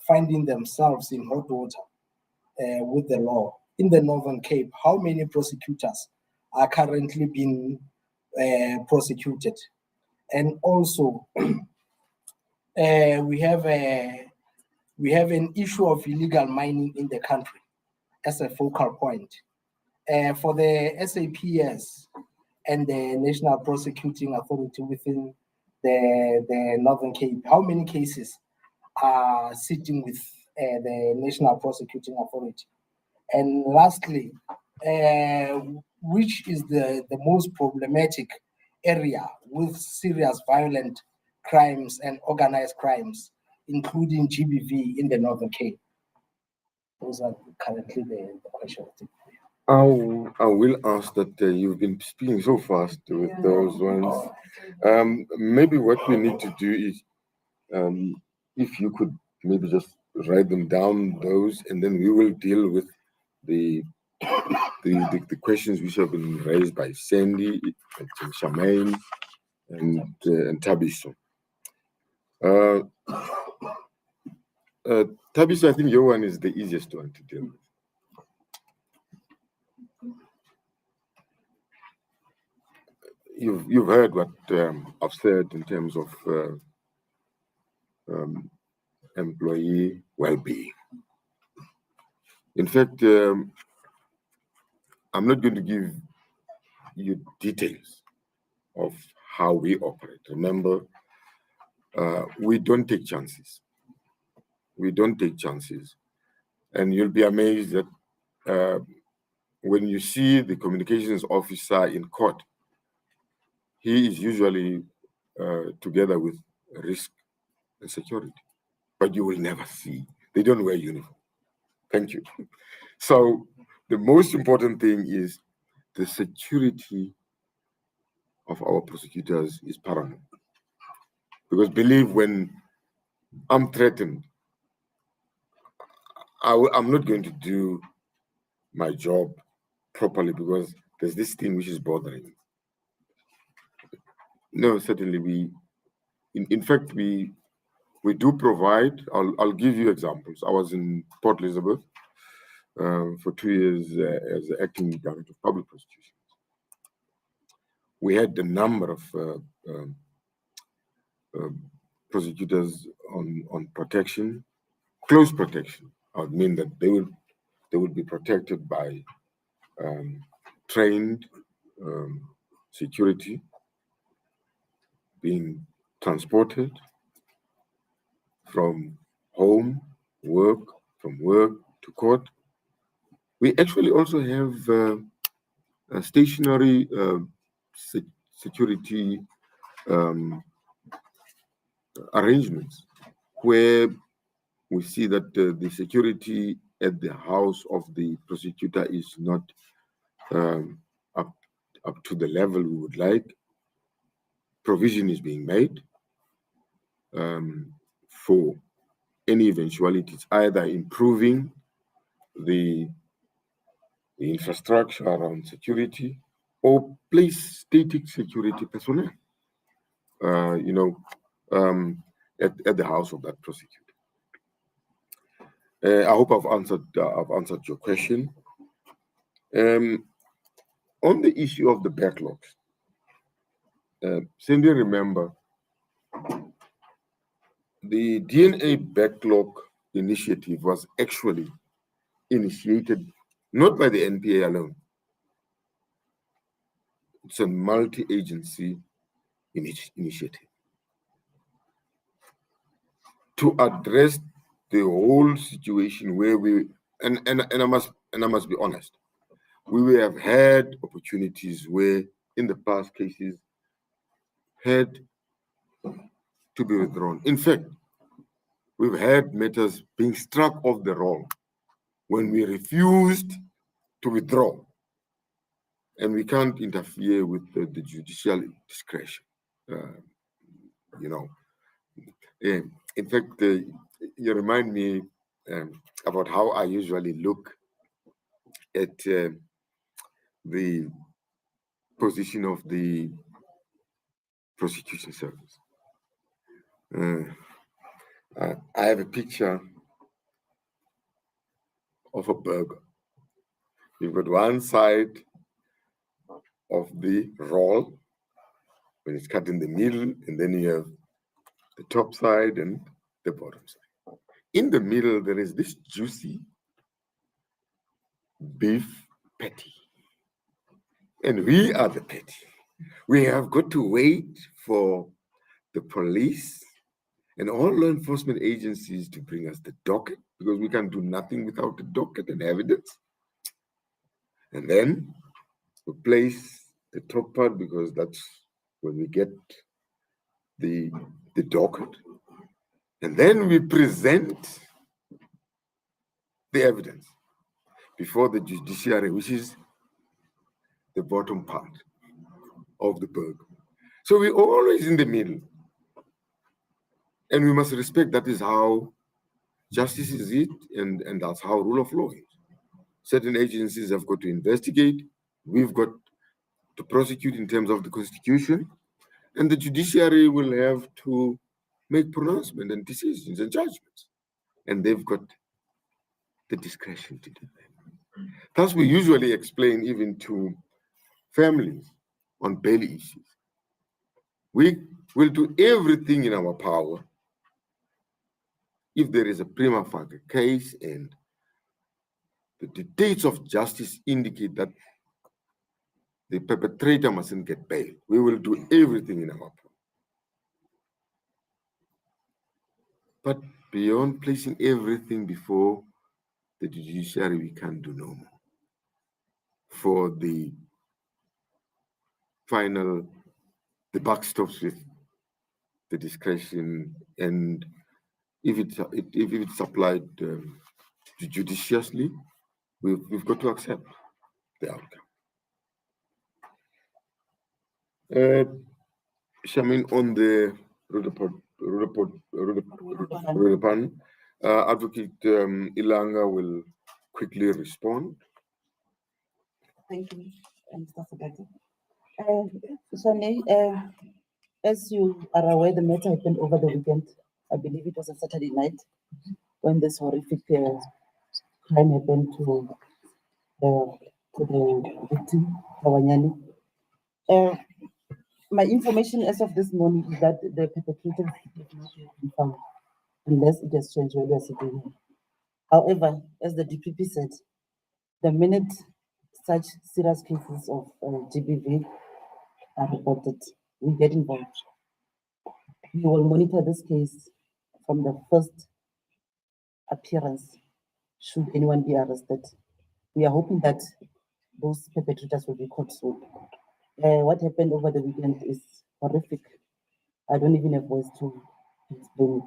finding themselves in hot water with the law. In the Northern Cape, how many prosecutors are currently being prosecuted? And also, we have an issue of illegal mining in the country as a focal point. For the SAPS and the National Prosecuting Authority within the Northern Cape, how many cases are sitting with the National Prosecuting Authority? And lastly, which is the most problematic area with serious violent crimes and organized crimes, including GBV in the Northern Cape? Those are currently the questions. I will ask that you've been speaking so fast with those ones. Maybe what we need to do is, if you could maybe just write them down, those, and then we will deal with the questions which have been raised by Sandy and Charmaine and Thabiso. Thabiso, I think your one is the easiest one to deal with. You've heard what I've said in terms of employee well-being. In fact, I'm not going to give you details of how we operate. Remember, we don't take chances. We don't take chances. And you'll be amazed that when you see the communications officer in court, he is usually together with risk and security. But you will never see. They don't wear uniform. Thank you. So the most important thing is the security of our prosecutors is paramount. Because believe, when I'm threatened, I'm not going to do my job properly because there's this thing which is bothering me. No, certainly in fact, we do provide. I'll give you examples. I was in Port Elizabeth for 2 years as the acting Director of Public Prosecutions. We had a number of prosecutors on protection, close protection. I would mean that they would be protected by trained security, being transported from home, from work to court. We actually also have stationary security arrangements where we see that the security at the house of the prosecutor is not up to the level we would like. Provision is being made for any eventualities, either improving the infrastructure around security or place static security personnel, at the house of that prosecutor. I hope I've answered your question. On the issue of the backlogs, Cindy, remember, the DNA backlog initiative was actually initiated not by the NPA alone. It's a multi-agency initiative to address the whole situation where and I must be honest, we have had opportunities where in the past cases had to be withdrawn. In fact, we've had matters being struck off the roll when we refused to withdraw, and we can't interfere with the judicial discretion. In fact, you remind me about how I usually look at the position of the prosecution service. I have a picture of a burger. You've got one side of the roll when it's cut in the middle, and then you have the top side and the bottom side. In the middle, there is this juicy beef patty. And we are the patty. We have got to wait for the police and all law enforcement agencies to bring us the docket, because we can do nothing without the docket and evidence. And then we place the top part, because that's when we get the docket. And then we present the evidence before the judiciary, which is the bottom part of the burger. So we're always in the middle. And we must respect that is how justice is it, and that's how rule of law is. Certain agencies have got to investigate. We've got to prosecute in terms of the Constitution. And the judiciary will have to make pronouncements and decisions and judgments. And they've got the discretion to do that. Thus, we usually explain even to families on bail issues. We will do everything in our power if there is a prima facie case and the dictates of justice indicate that the perpetrator mustn't get bail. We will do everything in our power. But beyond placing everything before the judiciary, we can't do no more. For the final, the buck stops with the discretion, and if it's applied judiciously, we've got to accept the outcome. Shamin, on the Rudapan, Advocate Ilanga will quickly respond. Thank you, Mr. Sakata. Shane, as you are aware, the matter happened over the weekend. I believe it was a Saturday night when this horrific crime happened to the victim, Tawanyani. My information as of this morning is that the perpetrator has not yet been found, unless it has changed where we are sitting here. However, as the DPP said, the minute such serious cases of GBV are reported, we get involved. We will monitor this case from the first appearance, should anyone be arrested. We are hoping that those perpetrators will be caught soon. What happened over the weekend is horrific. I don't even have words to explain it.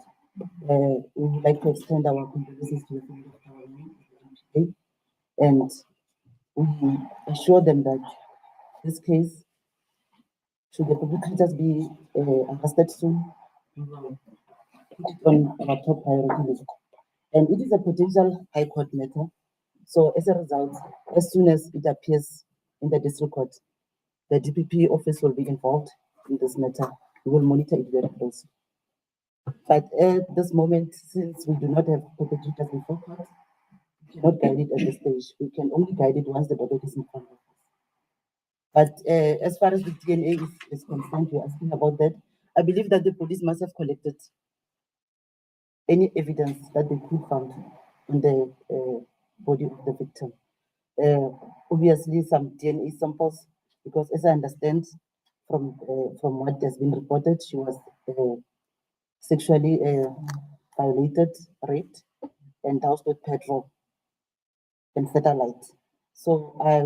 We would like to extend our condolences to the family of Tawanyani, and we assure them that this case, should the perpetrators be arrested soon, we will put it on our top priority list. And it is a potential high court matter. So as a result, as soon as it appears in the district court, the DPP office will be involved in this matter. We will monitor it very closely. But at this moment, since we do not have perpetrators before court, we cannot guide it at this stage. We can only guide it once the verdict is in front of us. But as far as the DNA is concerned, you're asking about that. I believe that the police must have collected any evidence that they could find on the body of the victim. Obviously, some DNA samples, because as I understand from what has been reported, she was sexually violated, raped, and doused with petrol and satellite. So I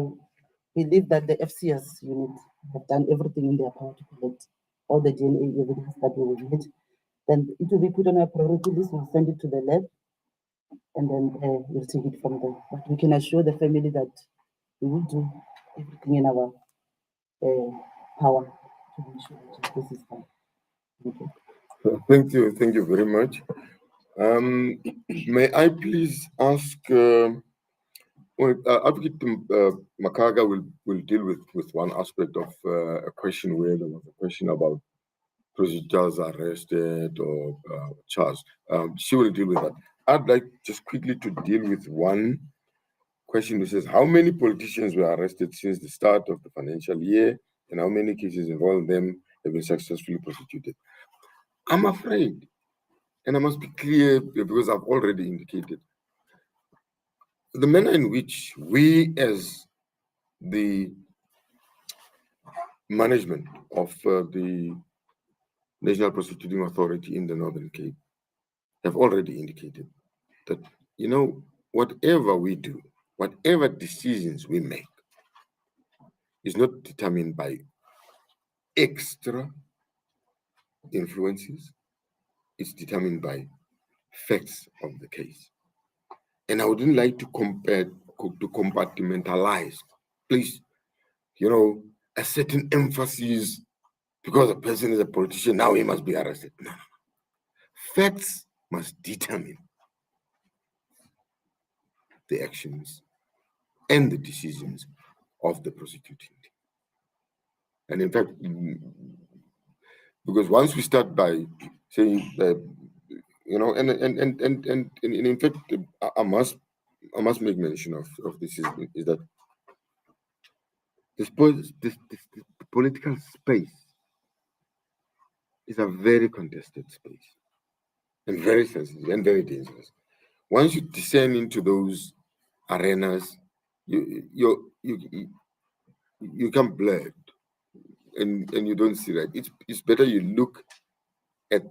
believe that the FCS unit have done everything in their power to collect all the DNA evidence that we will need. Then it will be put on our priority list, we'll send it to the lab, and then we'll take it from there. But we can assure the family that we will do everything in our power to ensure that justice is done. Thank you. Thank you very much. May I please ask, Advocate Makaga will deal with one aspect of a question where there was a question about prosecutors arrested or charged. She will deal with that. I'd like just quickly to deal with one question which says, how many politicians were arrested since the start of the financial year, and how many cases involving them have been successfully prosecuted? I'm afraid, and I must be clear because I've already indicated, the manner in which we as the management of the National Prosecuting Authority in the Northern Cape have already indicated that, you know, whatever we do, whatever decisions we make is not determined by extra influences, it's determined by facts of the case. And I wouldn't like to compartmentalize, please, you know, a certain emphasis because a person is a politician, now he must be arrested. No. Facts must determine the actions and the decisions of the prosecuting team. And in fact, Because once we start by saying that, you know, and in fact, I must make mention of this is that this political space is a very contested space and very sensitive and very dangerous. Once you descend into those arenas, you become blurred and you don't see right. It's better you look at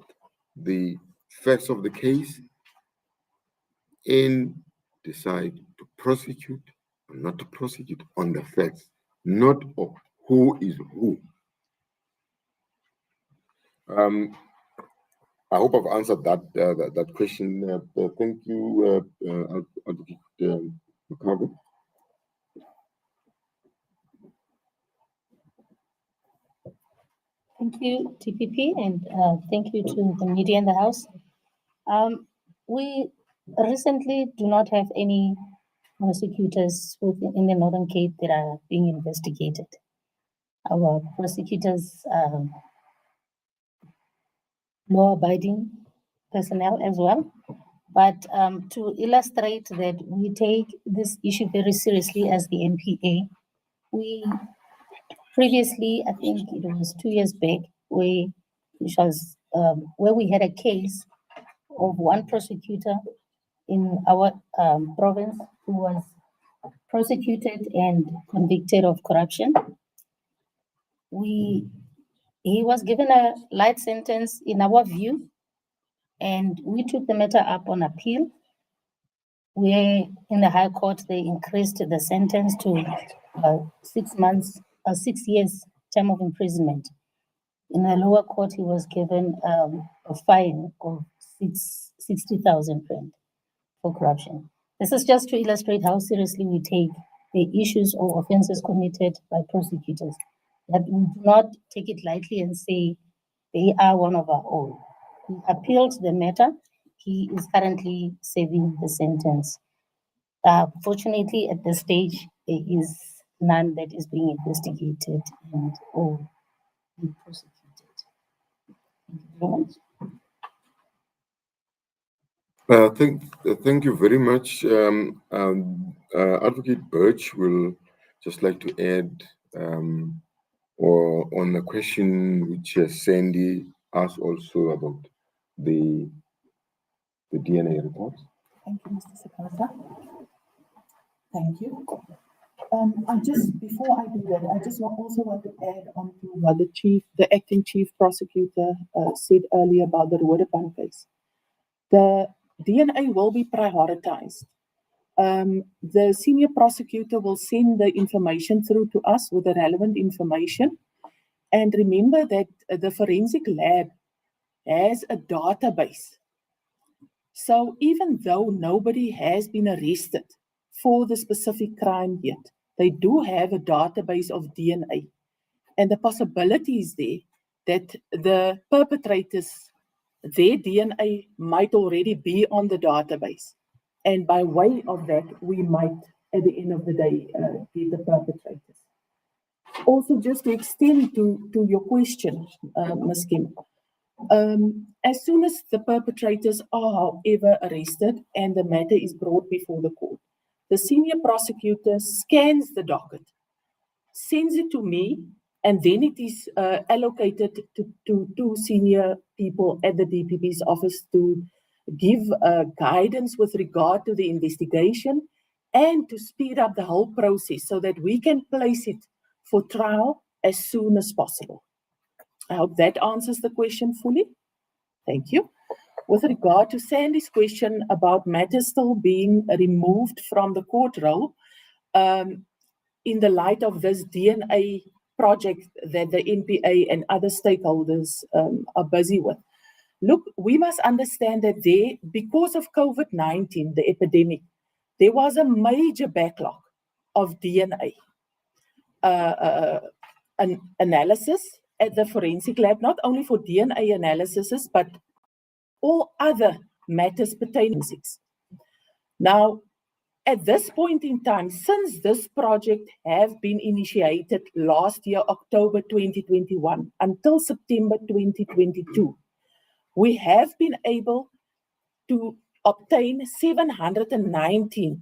the facts of the case and decide to prosecute or not to prosecute on the facts, not of who is who. I hope I've answered that question. Thank you, Advocate Makabo. Thank you, DPP, and thank you to the media in the House. We recently do not have any prosecutors in the Northern Cape that are being investigated. Our prosecutors are law-abiding personnel as well. But to illustrate that we take this issue very seriously as the NPA, we previously, I think it was 2 years back, where we had a case of one prosecutor in our province who was prosecuted and convicted of corruption. He was given a light sentence in our view, and we took the matter up on appeal, where in the High Court they increased the sentence to 6 years term of imprisonment. In the lower court, he was given a fine of 60,000 rand for corruption. This is just to illustrate how seriously we take the issues or offenses committed by prosecutors, that we do not take it lightly and say they are one of our own. We appealed the matter. He is currently serving the sentence. Fortunately, at this stage, there is none that is being investigated and or being prosecuted. Thank you very much. Thank you very much. Advocate Birch will just like to add or on the question which Sandy asked also about the DNA report. Thank you, Mr. Sakata. Thank you. Before I do that, I just also want to add on to what the acting chief prosecutor said earlier about the Roodepan case. The DNA will be prioritized. The senior prosecutor will send the information through to us with the relevant information. And remember that the forensic lab has a database. So even though nobody has been arrested for the specific crime yet, they do have a database of DNA. And the possibility is there that the perpetrators, their DNA might already be on the database. And by way of that, we might, at the end of the day, get the perpetrators. Also, just to extend to your question, Ms. Kim, as soon as the perpetrators are, however, arrested and the matter is brought before the court, the senior prosecutor scans the docket, sends it to me, and then it is allocated to two senior people at the DPP's office to give guidance with regard to the investigation and to speed up the whole process so that we can place it for trial as soon as possible. I hope that answers the question fully. Thank you. With regard to Sandy's question about matters still being removed from the court roll, in the light of this DNA project that the NPA and other stakeholders are busy with. Look, we must understand that because of COVID-19, the epidemic, there was a major backlog of DNA analysis at the forensic lab, not only for DNA analysis, but all other matters pertaining to forensics. Now, At this point in time, since this project have been initiated last year, October 2021, until September 2022, we have been able to obtain 719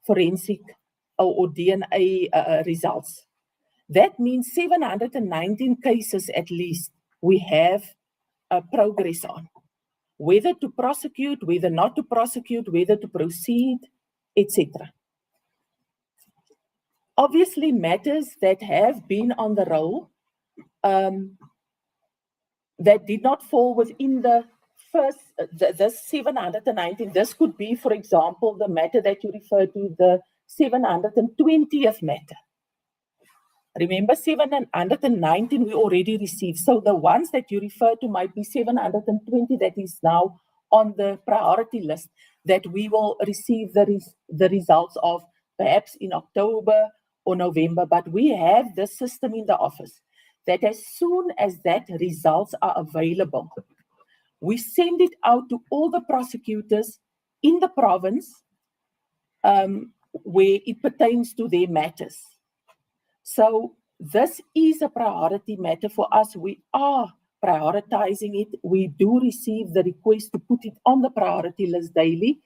forensic or DNA results. That means 719 cases at least we have progress on. Whether to prosecute, whether not to prosecute, whether to proceed, etc. Obviously, matters that have been on the roll that did not fall within the first, the 719. This could be, for example, the matter that you refer to, the 720th matter. Remember, 719 we already received. So the ones that you refer to might be 720 that is now on the priority list that we will receive the results of perhaps in October or November. But we have the system in the office that as soon as that results are available, we send it out to all the prosecutors in the province where it pertains to their matters. So this is a priority matter for us. We are prioritizing it. We do receive the request to put it on the priority list daily.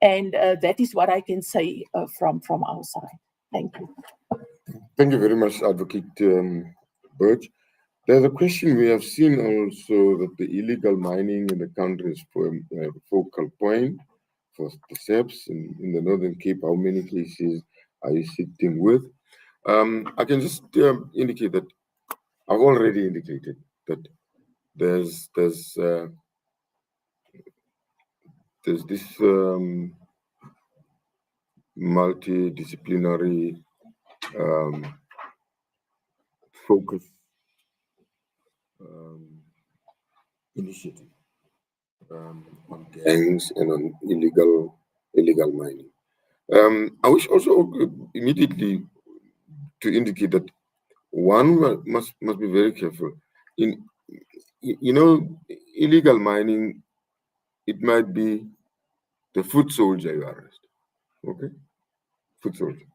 And that is what I can say from our side. Thank you. Thank you very much, Advocate Birch. There's a question we have seen also that the illegal mining in the country is a focal point for the SEPs in the Northern Cape. How many cases are you sitting with? I can just indicate that I've already indicated that there's this multidisciplinary focus initiative on gangs and on illegal mining. I wish also immediately to indicate that one must be very careful. Illegal mining, it might be the foot soldier you arrest, okay? Foot soldier.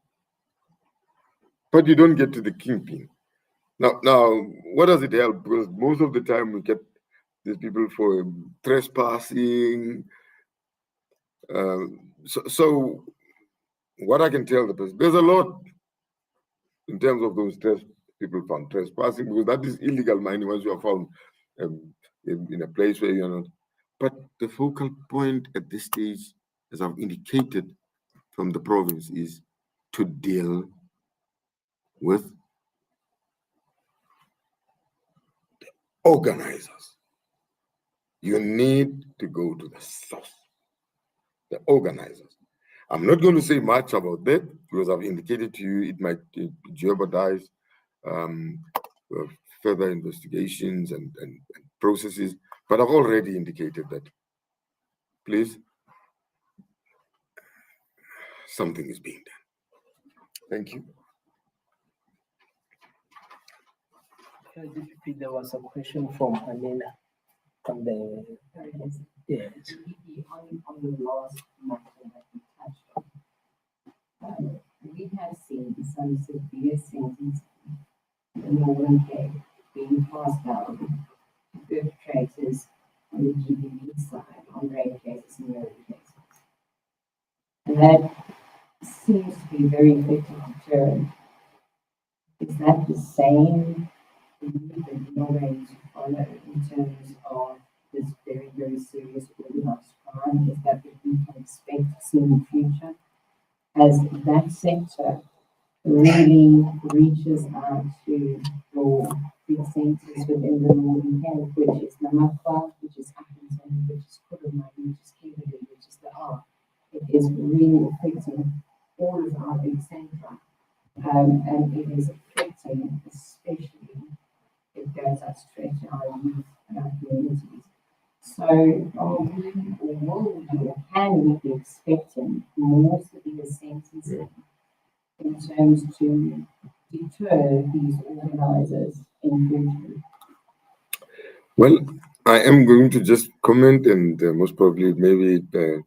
But you don't get to the kingpin. Now, what does it help? Because most of the time we get these people for trespassing. So what I can tell the person, there's a lot in terms of those people found trespassing, because that is illegal mining once you are found in a place where you're not. But the focal point at this stage, as I've indicated from the province, is to deal with the organizers. You need to go to the source, the organizers. I'm not going to say much about that because I've indicated to you it might jeopardize further investigations and processes, but I've already indicated that, please, something is being done. Thank you. DPP, there was a question from Alina from the yes. On the last matter that we touched on, we have seen some severe sentences in the Northern Cape being passed down to perpetrators on the DPP side on rape cases and murder cases. And that seems to be very effective deterrent. Is that the same route that you're going to follow in terms of this very, very serious organized crime? Is that what we can expect to see in the future? As that sector really reaches out to your big centers within the Northern Cape, which is Namakwa, which is Appleton, which is Kurumai, which is Kimberley, which is the R. It is really affecting all of our big centra. And it is affecting, especially, it goes out straight to our youth and our communities. So are we, or will we, or can we be expecting more severe sentencing in terms to deter these organizers in future? Well, I am going to just comment, and most probably maybe the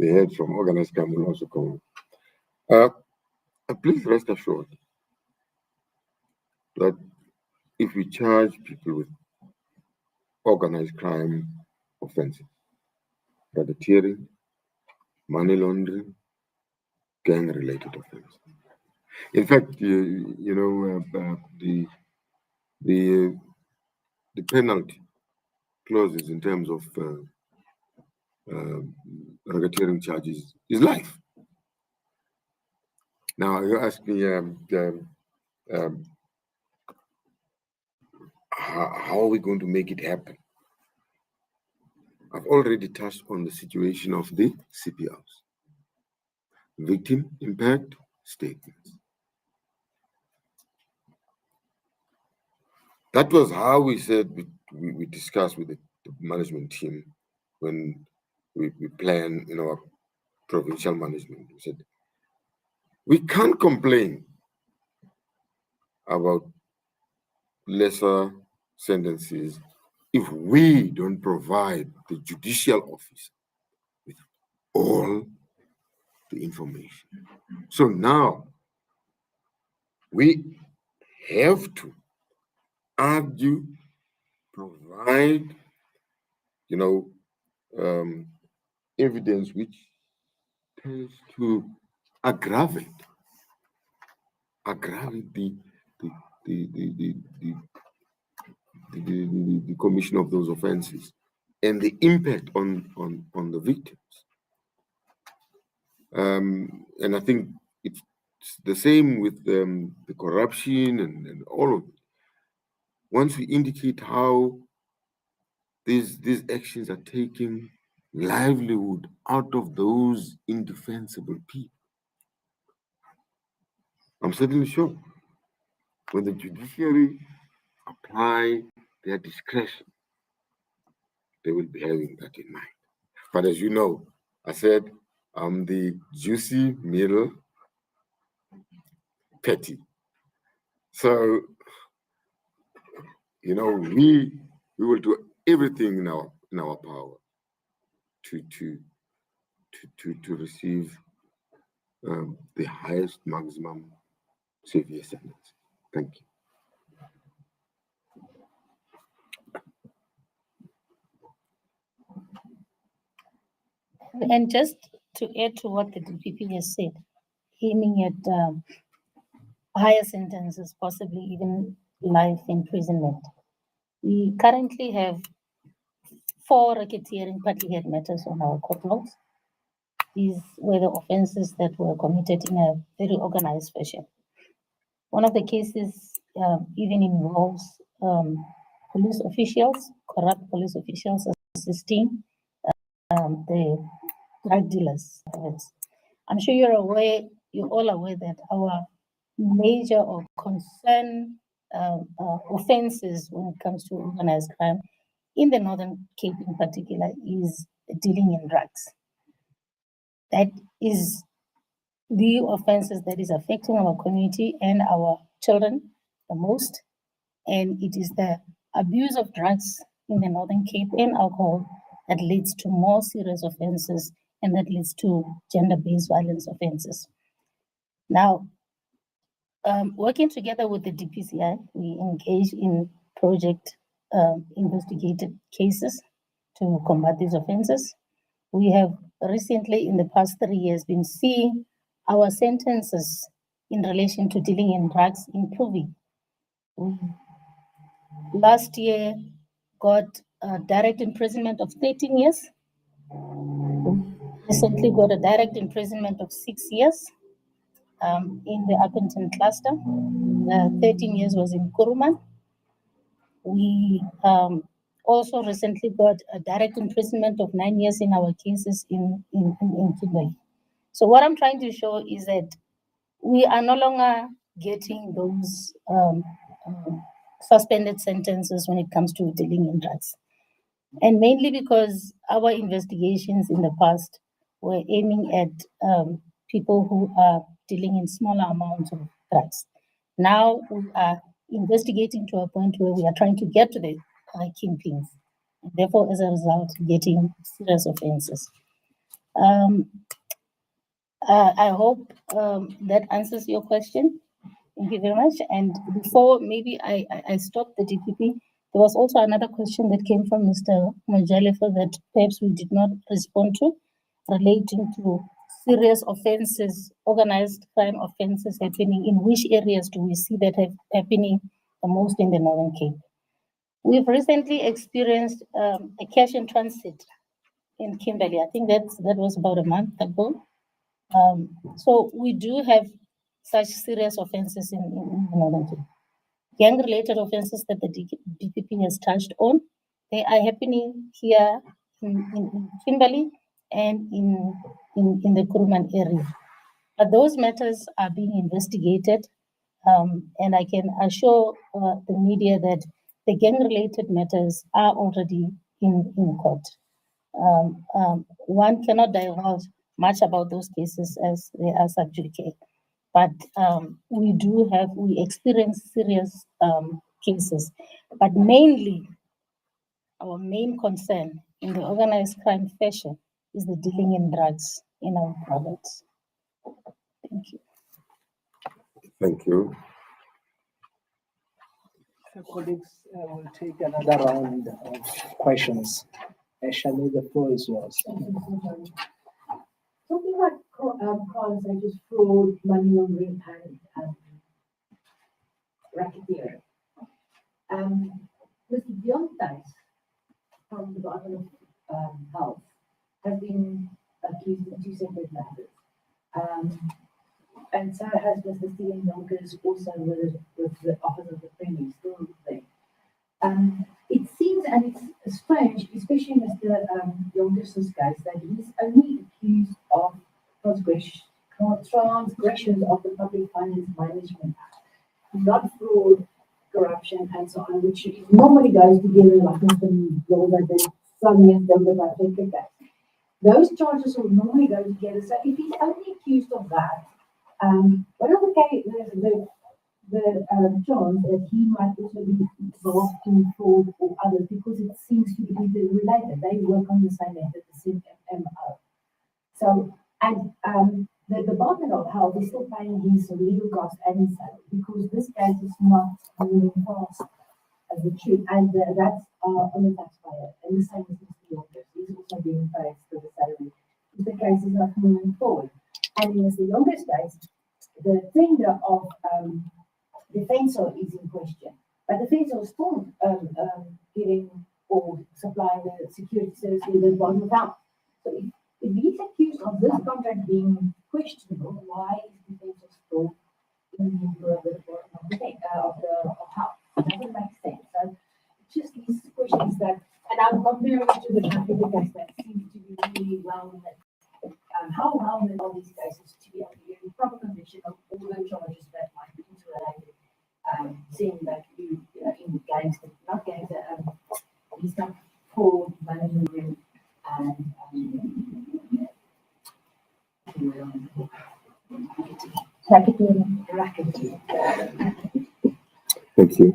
head from organized crime will also comment. Please rest assured that if we charge people with organized crime offenses, racketeering, money laundering, gang-related offenses. In fact, the penalty clauses in terms of racketeering charges is life. Now you ask me how are we going to make it happen? I've already touched on the situation of the CPRs, victim impact statements. That was how we said we discussed with the management team when we planned in our provincial management. We said, we can't complain about lesser sentences if we don't provide the judicial office with all the information. So now we have to argue, provide, evidence which tends to aggravate the commission of those offenses and the impact on the victims. And I think it's the same with the corruption and all of it. Once we indicate how these actions are taking livelihood out of those indefensible people, I'm certainly sure when the judiciary apply their discretion, they will be having that in mind. But as you know, I said I'm the juicy middle petty. So, we will do everything in our power to receive the highest maximum severe sentence. Thank you. And just to add to what the DPP has said, aiming at higher sentences, possibly even life imprisonment. We currently have 4 racketeering party head matters on our court logs. These were the offenses that were committed in a very organized fashion. One of the cases even involves police officials, corrupt police officials assisting the drug dealers. I'm sure you're all aware that our major or concern offenses when it comes to organized crime in the Northern Cape in particular is dealing in drugs. That is the offenses that is affecting our community and our children the most. And it is the abuse of drugs in the Northern Cape and alcohol that leads to more serious offenses and that leads to gender-based violence offenses. Now, working together with the DPCI, we engage in project investigated cases to combat these offenses. We have recently, in the past 3 years, been seeing our sentences in relation to dealing in drugs improving. Last year, got a direct imprisonment of 13 years. Recently got a direct imprisonment of 6 years in the Upington cluster. 13 years was in Kuruman. We also recently got a direct imprisonment of 9 years in our cases in Kimberley. So what I'm trying to show is that we are no longer getting those suspended sentences when it comes to dealing in drugs. And mainly because our investigations in the past were aiming at people who are dealing in smaller amounts of drugs. Now we are investigating to a point where we are trying to get to the kingpins, and therefore, as a result, getting serious offenses. I hope that answers your question. Thank you very much. And before maybe I stop the DPP, there was also another question that came from Mr. Mojalefa that perhaps we did not respond to, relating to serious offenses, organized crime offenses happening. In which areas do we see that happening the most in the Northern Cape? We've recently experienced a cash in transit in Kimberley. I think that was about a month ago. So we do have such serious offenses in the Northern Cape. Gang-related offenses that the DPP has touched on, they are happening here in Kimberley and in the Kuruman area. But those matters are being investigated, and I can assure the media that the gang-related matters are already in court. One cannot divulge much about those cases as they are sub judice. But we experience serious cases. But mainly, our main concern in the organized crime fashion is the dealing in drugs in our province. Thank you. Thank you. Colleagues, we'll take another round of questions. Shani, the floor is yours. Talking about crimes such as fraud, money laundering, and racketeering. Mr. Deontais from the Department of Health has been accused in 2 separate matters. And so has Mr. Stephen Yonkers, also with the Office of the Premier, still there. It seems, and it's strange, especially Mr. Yonkers' case, that he's only accused of transgressions of the Public Finance Management Act, not fraud, corruption, and so on, which normally goes together, like Mr. Lola did some years ago with our case. Those charges will normally go together. So if he's only accused of that, what are the chance that he might also be involved in fraud or others, because it seems to be related. They work on the same method, the same MO. So, and the Department of Health is still paying his legal costs and his salary, because this case is not moving fast as the truth, and that's on the taxpayer. And the same as Mr. Yonkers, he's also being paid for the salary, because the case is not moving forward. And in Mr. Yonkers' case, the tender of defensor is in question, but the defensor is still giving or supplying the security service with the Department of Health. So if he's accused of this contract being questionable, why is the defensor still in the Department of Health? It doesn't make sense. So it's just these questions that, and I'm comparing it to the Africa case that seems to be really well met. How well met all these cases to be able to give proper conviction of all the charges that might be interrelated, seeing that you know, in gangster, not gangster, these kind of fraud, management, and racketeering. Thank you.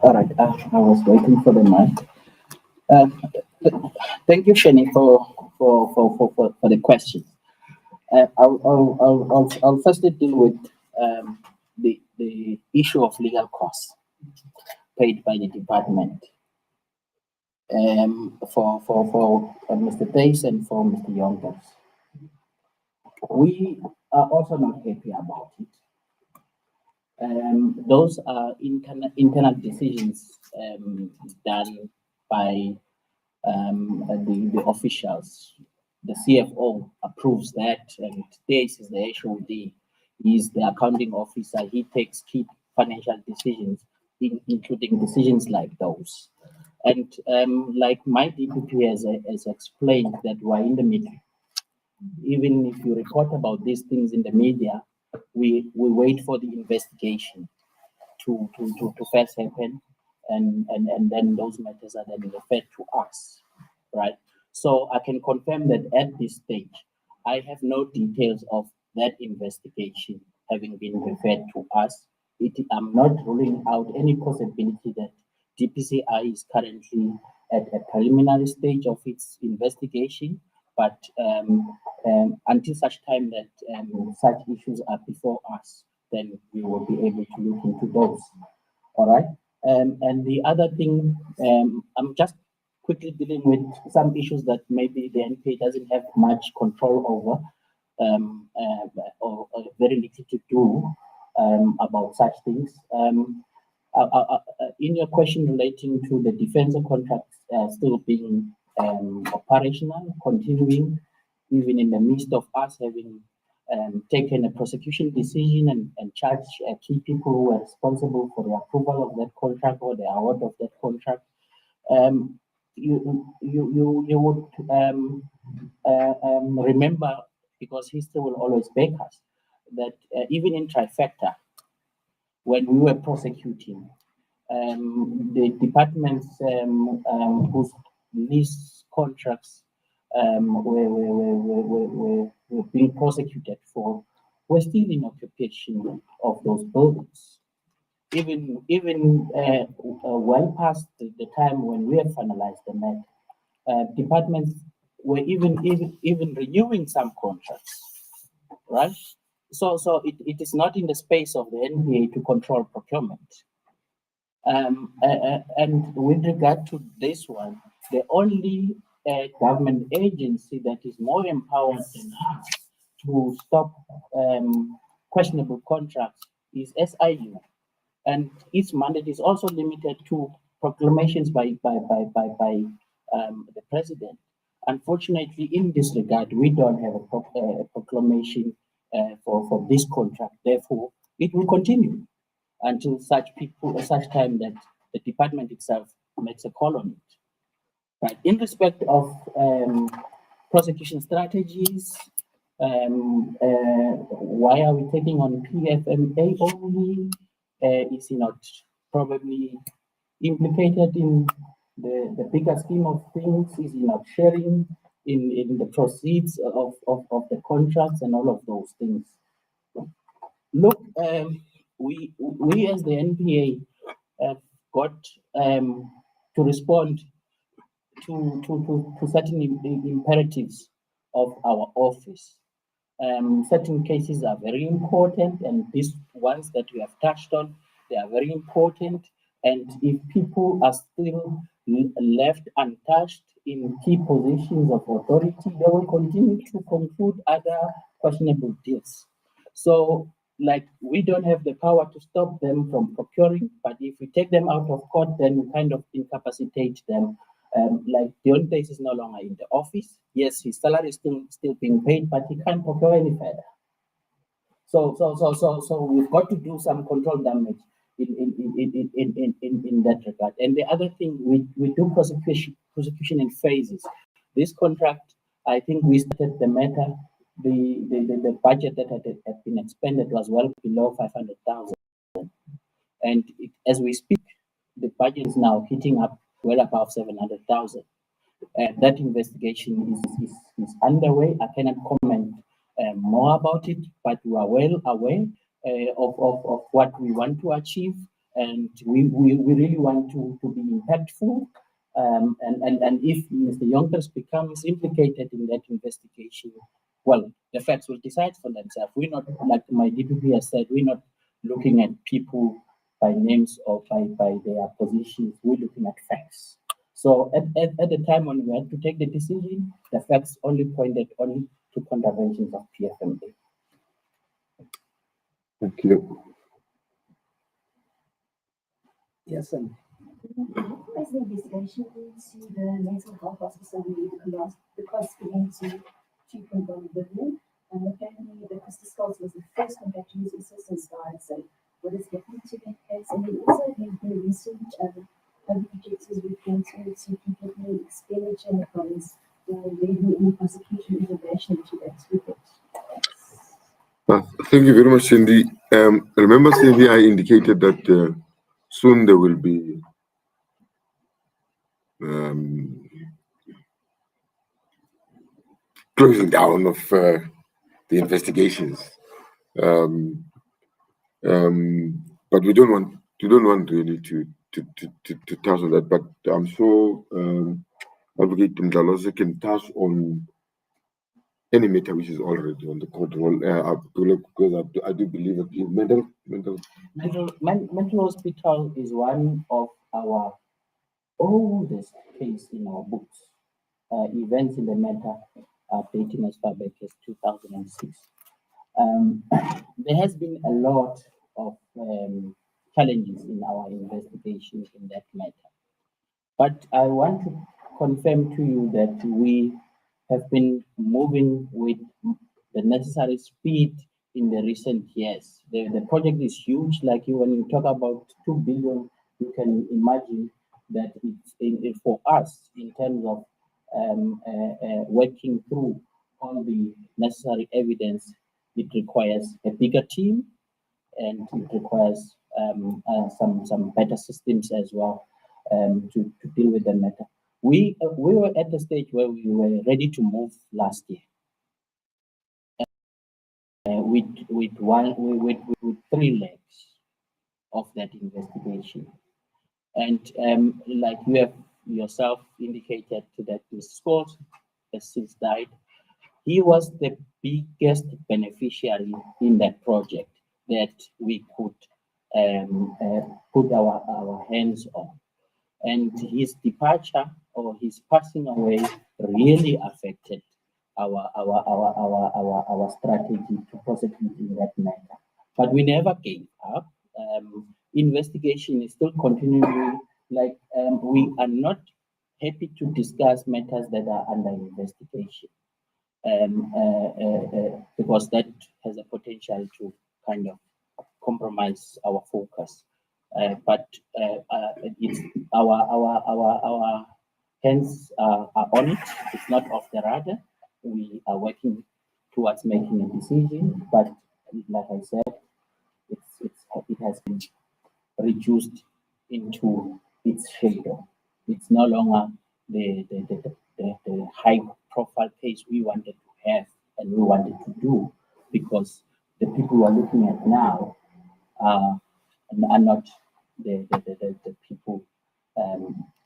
All right, I was waiting for the mic. Thank you, Shani, for the question. I'll first deal with the issue of legal costs paid by the department for Mr. Tace and for Mr. Yonkers. We are also not happy about it. Those are internal decisions done by the officials. The CFO approves that, and Tace is the HOD. He's the accounting officer. He takes key financial decisions, including decisions like those. And like my DPP has explained, that we're in the middle. Even if you report about these things in the media, we wait for the investigation to first happen, and then those matters are then referred to us, right? So I can confirm that at this stage, I have no details of that investigation having been referred to us. I'm not ruling out any possibility that DPCI is currently at a preliminary stage of its investigation, But until such time that such issues are before us, then we will be able to look into those. All right. And the other thing, I'm just quickly dealing with some issues that maybe the NPA doesn't have much control over, or very little to do about such things. In your question relating to the defense contracts still being operational, continuing, even in the midst of us having taken a prosecution decision and charged key people who were responsible for the approval of that contract or the award of that contract, you would remember, because history will always back us, that even in Trifecta, when we were prosecuting, the departments whose lease contracts were being prosecuted for were still in occupation of those buildings. Even well past the time when we have finalized the matter, departments were even renewing some contracts, right? So it is not in the space of the NPA to control procurement. And with regard to this one, the only government agency that is more empowered than us to stop questionable contracts is SIU, and its mandate is also limited to proclamations by the president. Unfortunately, in this regard, we don't have a proclamation for this contract. Therefore, it will continue until such time that the department itself makes a call on it. Right. In respect of prosecution strategies, why are we taking on PFMA only? Is he not probably implicated in the bigger scheme of things? Is he not sharing in the proceeds of the contracts and all of those things? Look, we as the NPA have got to respond to certain imperatives of our office. Certain cases are very important, and these ones that we have touched on, they are very important. And if people are still left untouched in key positions of authority, they will continue to conclude other questionable deals. So, like, we don't have the power to stop them from procuring, but if we take them out of court, then we kind of incapacitate them. Like Deontay is no longer in the office. Yes, his salary is still being paid, but he can't procure any further. So we've got to do some control damage in that regard. And the other thing, we do prosecution in phases. This contract, I think we started the matter. The budget that had been expended was well below 500,000, and as we speak, the budget is now hitting up well above 700,000. That investigation is underway. I cannot comment more about it, but we are well aware of what we want to achieve, and we really want to be impactful. And if Mr. Yonkers becomes implicated in that investigation, well, the facts will decide for themselves. We're not, like my DPP has said, we're not looking at people by names or by their positions. We're looking at facts. So at the time when we had to take the decision, the facts only pointed only to contraventions of PFMA. Thank you. Yes, sir. As the investigation into the mental health hospital, the cost began to 2.1 billion. And apparently, the Crystal Skulls was the first contract to use assistance guide. So, what is happening to that case? And then also, there's been recent projectors referring to PPP expenditure and funds for leading in prosecution in relation to that report. Thank you very much, Cindy. Remember, Cindy, I indicated that soon there will be closing down of the investigations, but we don't want really to touch on that. But I'm sure Advocate Mdlalozi can touch on any matter which is already on the court roll, because I do believe that Mental hospital is one of our oldest case in our books. Events in the matter are dating as far back as 2006. There has been a lot of challenges in our investigation in that matter. But I want to confirm to you that we have been moving with the necessary speed in the recent years. The project is huge. Like when you talk about 2 billion, you can imagine that it's for us in terms of working through all the necessary evidence. It requires a bigger team, and it requires some better systems as well to deal with the matter. We were at the stage where we were ready to move last year with 3 legs of that investigation, and like you have yourself indicated that Mr. Scott has since died. He was the biggest beneficiary in that project that we could put our hands on. And his departure or his passing away really affected our strategy to prosecute in that matter. But we never gave up. Investigation is still continuing. Like we are not happy to discuss matters that are under investigation. Because that has a potential to kind of compromise our focus. But it's our hands are on it. It's not off the radar. We are working towards making a decision. But like I said, it has been reduced into its shadow. It's no longer the high profile case we wanted to have and we wanted to do, because the people we are looking at now are not the people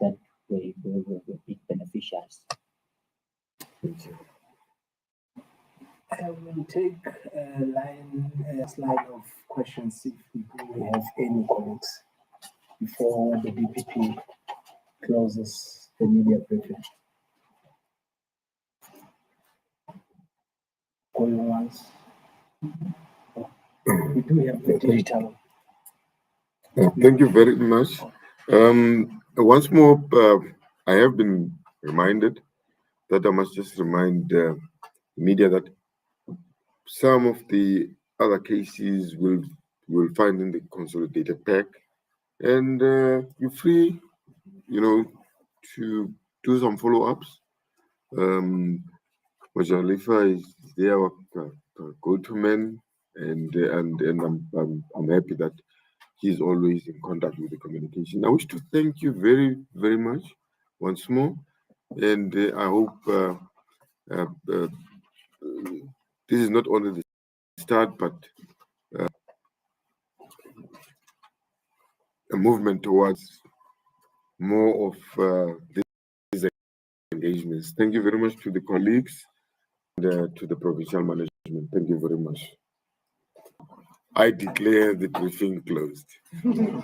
that were big beneficiaries. I will take a slide of questions if we have any colleagues before the DPP closes the media briefing. Going once. We do have the digital. Thank you very much. Once more, I have been reminded that I must just remind the media that some of the other cases will find in the consolidated pack, and you're free, to do some follow-ups. Majalifa is there, our go-to man, and I'm happy that he's always in contact with the communication. I wish to thank you very, very much once more, and I hope this is not only the start, but a movement towards more of these engagements. Thank you very much to the colleagues and to the provincial management. Thank you very much. I declare the briefing closed.